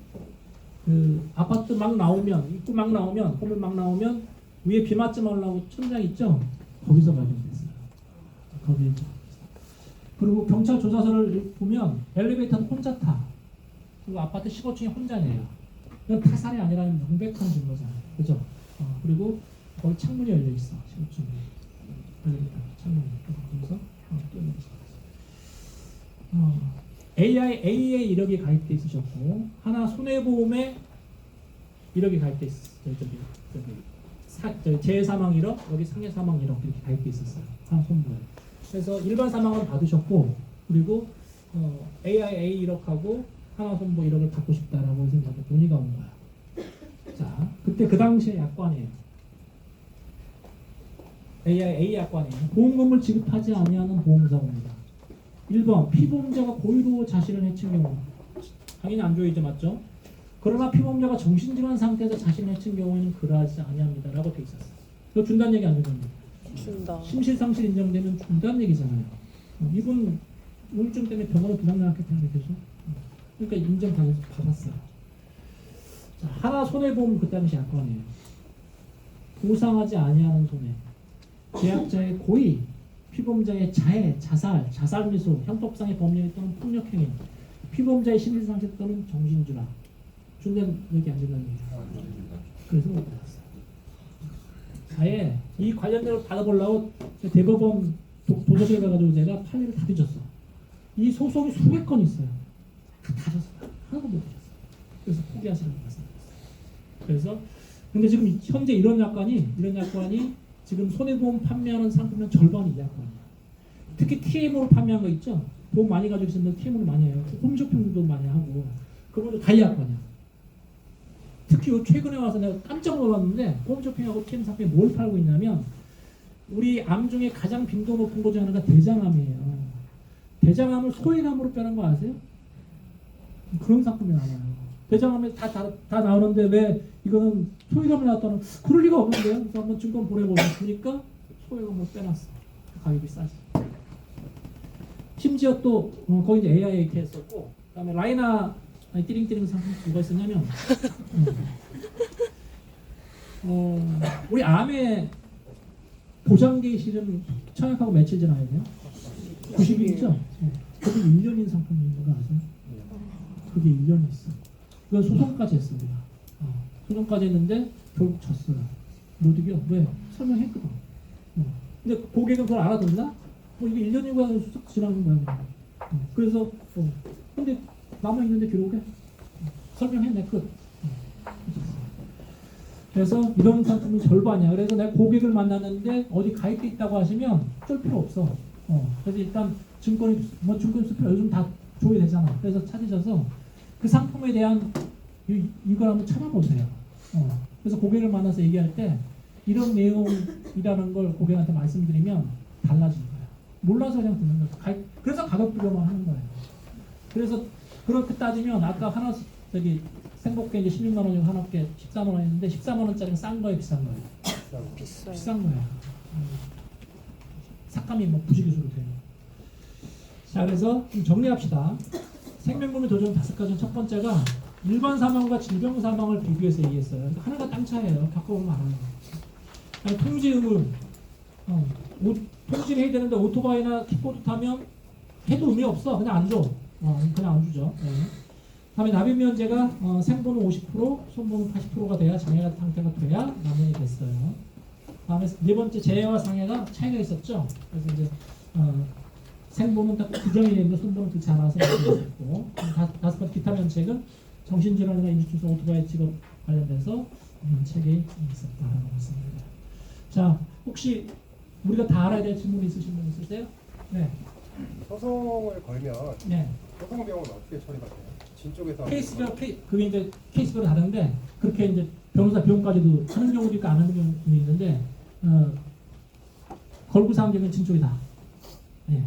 그 아파트 막 나오면 입구 막 나오면 건물 막 나오면 위에 비 맞지 말라고 천장 있죠? 거기서 발견됐어요. 거기서. 그리고 경찰 조사서를 보면 엘리베이터도 혼자 타. 그리고 아파트 15층에 혼자 내요. 이건 타살이 아니라는 명백한 증거잖아요. 그죠? 그리고 거기 창문이 열려 있어. 15층에. 엘리베이터 창문이. 그래서 또 열려 있어. AIA 이력이 가입돼 있으셨고 하나 손해보험에 이력이 가입돼 있었어요. 저기 재사망 이력 여기 상해 사망 이력 이렇게 가입돼 있었어요. 하나 손보에. 그래서 일반 사망은 받으셨고 그리고 AIA 이력하고 하나 손보 이력을 받고 싶다라고 해서 이제 논의가 온 거야. 자 그때 그 당시에 약관이에요. AIA 약관이에요. 보험금을 지급하지 아니하는 보험사고입니다. 1번 피보험자가 고의로 자신을 해친 경우 당연히 안 줘야죠. 맞죠? 그러나 피보험자가 정신질환 상태에서 자신을 해친 경우에는 그러하지 아니합니다 라고 돼 있었어요. 이거 준다는 얘기 안 준다는 얘기? 준다. 심실상실 인정되면 준다는 얘기잖아요. 이분 우울증 때문에 병원에 부담 나왔겠다는 계속. 그러니까 인정 받았어요. 자, 하나 손해보험 그 당시 약관이에요. 보상하지 아니하는 손해. 계약자의 고의, 피보험자의 자해, 자살 미수, 형법상의 법령 또는 폭력행위, 피보험자의 심리상실 또는 정신질환. 준다는 얘기 안 준다는 얘기예요. 그래서 못 받았어요. 아예 이 관련된 걸 받아보려고 대법원 도서실 가가지고 제가 판례를 다 뒤졌어. 이 소송이 수백 건 있어요. 다 졌어요. 하나도 못 뒤졌어요. 그래서 포기하시라고 말씀드렸어요. 그래서 근데 지금 현재 이런 약관이 지금 손해보험 판매하는 상품은 절반이 이하권이야. 특히 TM으로 판매한 거 있죠? 보험 많이 가지고 있으면 TM으로 많이 해요. 홈쇼핑도 많이 하고 그거는 다 이하권이야. 특히 요 최근에 와서 내가 깜짝 놀랐는데 홈쇼핑하고 TM 상품이 뭘 팔고 있냐면 우리 암 중에 가장 빈도 높은 것 중 하나가 대장암이에요. 대장암을 소외감으로 빼는 거 아세요? 그런 상품이 나와요. 대장암에 다 나오는데 왜 이거는 소외감이 나왔다는 그럴 리가 없는데요. 그래서 한번 증권 보내보니까 소외감을 빼놨어. 가격이 싸지. 심지어 또 거기 이제 AI 이렇게 했었고 그다음에 라이나 띠링띠링 상품 뭐가 있었냐면 우리 암의 보장기 시즌 청약하고 며칠 지나야 돼요? 90일이죠? 그게 1년인 상품이 있는 거 아세요? 그게 1년이 있어. 그건 소송까지 했어 우리가. 소송까지 했는데 결국 졌어요. 못 이겨. 왜? 설명했거든. 근데 고객은 그걸 알아듣나? 뭐 이게 1년이고 쑥 지나는 거야. 그래서 근데 남아있는데 기록에 설명했네. 끝. 그래서 이런 상품은 절반이야. 그래서 내가 고객을 만났는데 어디 가입돼 있다고 하시면 쫄 필요 없어. 그래서 일단 증권이 뭐 증권 수표 요즘 다 조회되잖아. 그래서 찾으셔서 그 상품에 대한 이걸 한번 찾아보세요. 그래서 고객을 만나서 얘기할 때 이런 내용이라는 걸 고객한테 말씀드리면 달라진 거예요. 몰라서 그냥 듣는 거예요. 그래서 가격 비교만 하는 거예요. 그래서 그렇게 따지면 아까 하나 저기 생복게 이제 16만 원이고 하나께 14만 원했는데 14만 원짜리는 싼 거예요, 비싼 거예요? 비싸요. 비싼 거예요. 삭감이 뭐 부지기수로 돼요. 자, 그래서 좀 정리합시다. 생명보험의 도전 5가지. 첫 번째가 일반 사망과 질병 사망을 비교해서 얘기했어요. 하나가 땅 차이예요. 겪어보면 알아요. 통지 의무. 통지를 해야 되는데 오토바이나 킥보드 타면 해도 의미 없어. 그냥 안 줘. 그냥 안 주죠. 네. 다음에 납입면제가 생보는 50%, 손보는 80%가 돼야 장애 상태가 돼야 납입이 됐어요. 다음에 네 번째 재해와 상해가 차이가 있었죠. 그래서 이제 생보는 딱 규정이 되는데 손보는 그렇지 않아서 있었고 다섯 번째 기타 면책은 정신질환이나 인지중성 오토바이 직업 관련돼서 면책이 있었다라고 말씀드립니다. 자, 혹시 우리가 다 알아야 될 질문 있으신 분 있으세요? 네. 소송을 걸면 네. 소송 비용은 어떻게 처리가 돼요? 진 쪽에서 케이스별 그게 이제 케이스별로 다른데 그렇게 이제 변호사 비용까지도 하는 경우도 있고 안 하는 경우도 있는데 걸고 사는 경우는 진 쪽이다. 네.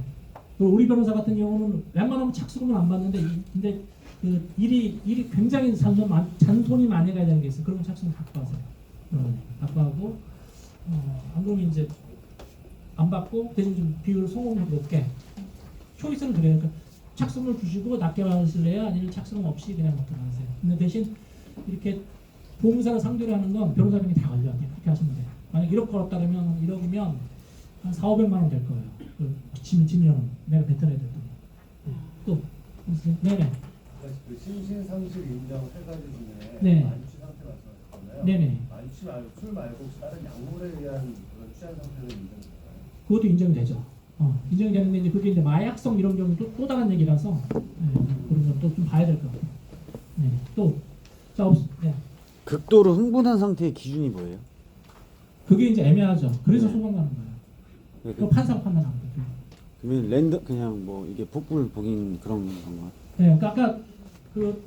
그리고 우리 변호사 같은 경우는 웬만하면 착수금은 안 받는데 근데 그 일이 굉장히 잔손이 많이 가야 되는 게 있어요. 그러면 착수금 갖고 하세요. 갖고 하고 안 그러면 이제 안 받고 대신 좀 비율 소금을 높게 초이스를 드려요. 그러니까 착수금을 주시고 낮게 받으실래요? 아니면 착수금 없이 그냥 먹게 받으세요. 근데 대신 이렇게 보험사를 상대로 하는 건 변호사 비용이 다 걸려. 그렇게 하시면 돼요. 만약 1억 걸었다 그러면 1억이면 한 4, 500만 원 될 거예요. 지면 내가 뱉어내야 될 거예요. 또 네네. 그 심신상실 인정 세 가지 중에 네. 만취 상태 말씀하셨잖아요. 네네. 만취 말고 술 말고 혹시 다른 약물에 의한 그런 취한 상태는 인정될까요? 그것도 인정이 되죠. 인정이 되는데 이제 그게 이제 마약성 이런 경우도 또 다른 얘기라서 그런 것도 좀 봐야 될 것 같아요. 네. 또 자, 네. 극도로 흥분한 상태의 기준이 뭐예요? 그게 이제 애매하죠. 그래서 네. 소송 가는 거예요. 네, 그 판사가 판단하는 거죠. 그러면 랜덤 그냥 뭐 이게 폭불 복인 그런 건가? 네, 그러니까 아까 그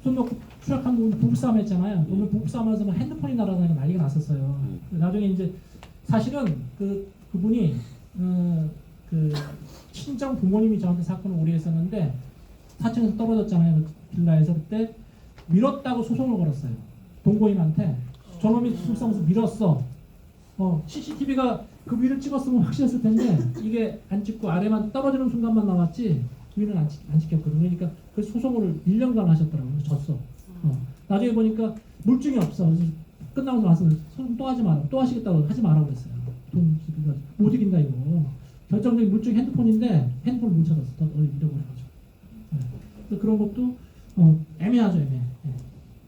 손목 추락한 부분 부부싸움 했잖아요. 오늘 부부싸움에서 막 핸드폰이 날아다니고 난리가 났었어요. 나중에 이제 사실은 그분이 그 친정 부모님이 저한테 사건을 오래했었는데 4층에서 떨어졌잖아요. 그 빌라에서 그때 밀었다고 소송을 걸었어요. 동거인한테 저놈이 부부싸움에서 밀었어. CCTV가 그 위를 찍었으면 확실했을 텐데 이게 안 찍고 아래만 떨어지는 순간만 나왔지 위는 안 찍혔거든요. 그러니까 그 소송을 1년간 하셨더라고요. 그래서 졌어. 나중에 보니까 물증이 없어. 그래서 끝나고 나서 소송 또 하지 마라. 또 하시겠다고 하지 마라고 그랬어요. 돈 못 이긴다 이거. 결정적인 물증이 핸드폰인데 핸드폰을 못 찾았어. 잃어버려가지고. 그래서 그런 것도 애매하죠, 애매해.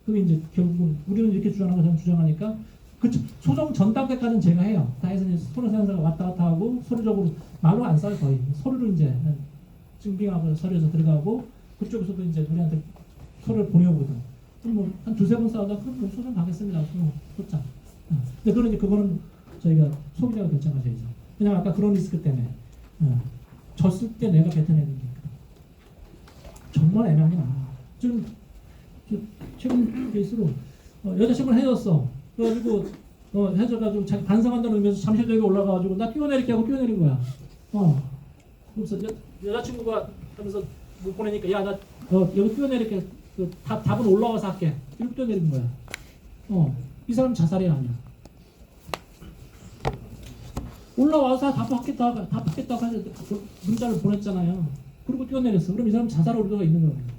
그게 이제 결국은 우리는 이렇게 주장하고 저는 주장하니까 그 소송 전 단계까지는 제가 해요. 다 해서 이제 손해배상사가 왔다 갔다 하고 서류적으로 말로 안 써요 거의. 서류를 이제 증빙하고 서류에서 들어가고 그쪽에서도 이제 우리한테 서류를 보내오거든. 그럼 뭐 한 두세 번 싸우다 그럼 뭐 소송 가겠습니다. 그럼 소장. 근데 그거는 저희가 소비자가 결정하셔야죠. 왜냐면 아까 그런 리스크 때문에 졌을 때 내가 뱉어내는 게 정말 애매한 게 많아. 지금 최근 케이스로 여자친구를 헤어졌어. 그래가지고 헤어져가지고 자기 반성한다는 의미에서 잠실역에 올라가가지고 나 뛰어내릴게 하고 뛰어내린 거야. 그래서 여자친구가 하면서 못 보내니까 야 나 여기 뛰어내릴게. 답은 올라와서 할게. 이렇게 뛰어내린 거야. 이 사람 자살이 아니야. 올라와서 답하겠다고 해서 문자를 보냈잖아요. 그리고 뛰어내렸어. 그럼 이 사람 자살 의도가 있는 거예요.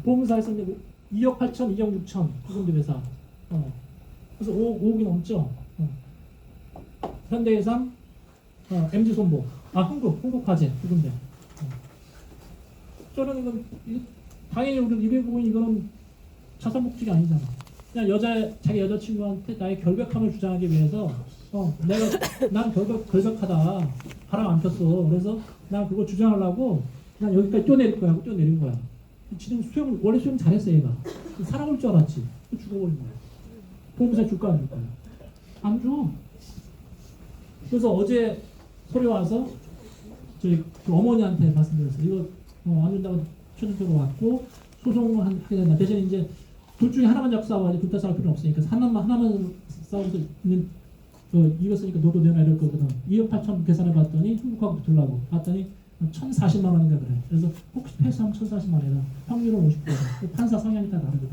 보험사에서 이제 2억 8천, 2억 6천 그 정도 회사. 그래서 5억이 넘죠. 현대해상, MG손보, 흥국화재 두 군데. 저는 이건 당연히 우리 이배 부분 이거는 자살 목적이 아니잖아. 그냥 자기 여자친구한테 나의 결백함을 주장하기 위해서 난 결백하다. 바람 안 폈어. 그래서 난 그거 주장하려고 난 여기까지 뛰어내릴 거야 하고 뛰어내린 거야. 지금 원래 수영 잘했어 얘가. 살아올 줄 알았지. 죽어버린 거야. 보험사 줄까 안 줄까? 안 줘. 그래서 어제 소리 와서 저희 그 어머니한테 말씀드렸어요. 이거 안 준다고 최종적으로 왔고 소송을 하게 된다. 대신 이제 둘 중에 하나만 잡고 싸워야지 둘 다 싸울 필요는 없으니까 하나만 싸워서 있는 이겼으니까 너도 내놔 이럴 거거든. 2억 8천 계산해 봤더니 흥국하고 붙으려고 봤더니 1,040만 원인가 그래. 그래서 혹시 패스하면 1,040만 원이라 확률은 50%. 판사 성향이 다 다르거든.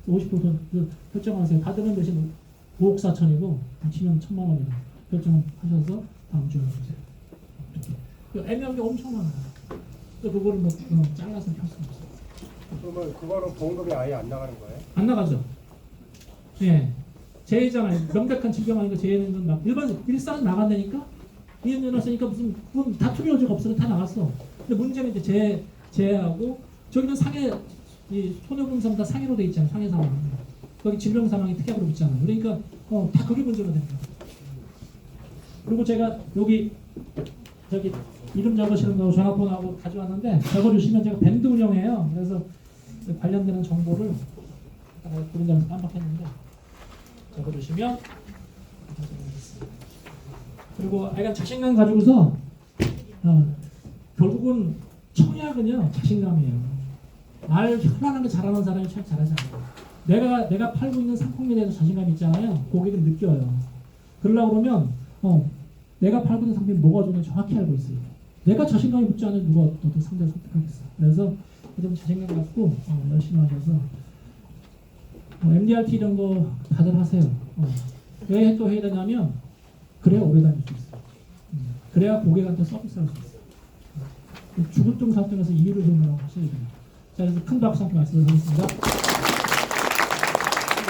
50% 결정하세요. 받으면 대신 5억 4천이고 치면 1,000만 원이라 결정하셔서 다음 주에 해주세요. 애매한 게 엄청 많아요. 그래서 그거를 뭐 잘라서 할 수 없어요. 그러면 그거는 보험금이 아예 안 나가는 거예요? 안 나가죠. 예. 재해잖아요. 명백한 질병 아니고 재해는 막 일상은 나간다니까? 이혼 일어났으니까 무슨 그건 다툼의 여지가 없어서 다 나갔어. 근데 문제는 이제 재해하고 저기는 상해 이 손해보험사는 다 상해로 돼 있잖아요. 상해 상황. 거기 질병 상황이 특약으로 있잖아요. 그러니까 다 그게 문제가 되는 거예요. 그리고 제가 여기 저기 이름 적으시는 거 전화번호하고 가져왔는데 적어주시면 제가 밴드 운영해요. 그래서 관련되는 정보를 부른다면서 깜빡했는데 적어주시면 그리고 약간 자신감 가지고서 결국은 청약은요 자신감이에요. 말 현란하게 잘하는 사람이 참 잘하지 않아요. 내가 팔고 있는 상품에 대해서 자신감이 있잖아요. 고객은 느껴요. 그러려고 그러면 내가 팔고 있는 상품이 뭐가 좋은지 정확히 알고 있어요. 내가 자신감이 붙지 않으면 누가 어떤 상대를 선택하겠어. 그래서 좀 자신감 갖고 열심히 하셔서 MDRT 이런 거 다들 하세요. 왜 또 해야 되냐면 그래야 오래 다닐 수 있어요. 그래야 고객한테 서비스할 수 있어요. 죽을 좀 살펴서 이유를 설명하고 하셔야 돼요. 자, 그래서 큰 박수 한번 말씀드리겠습니다.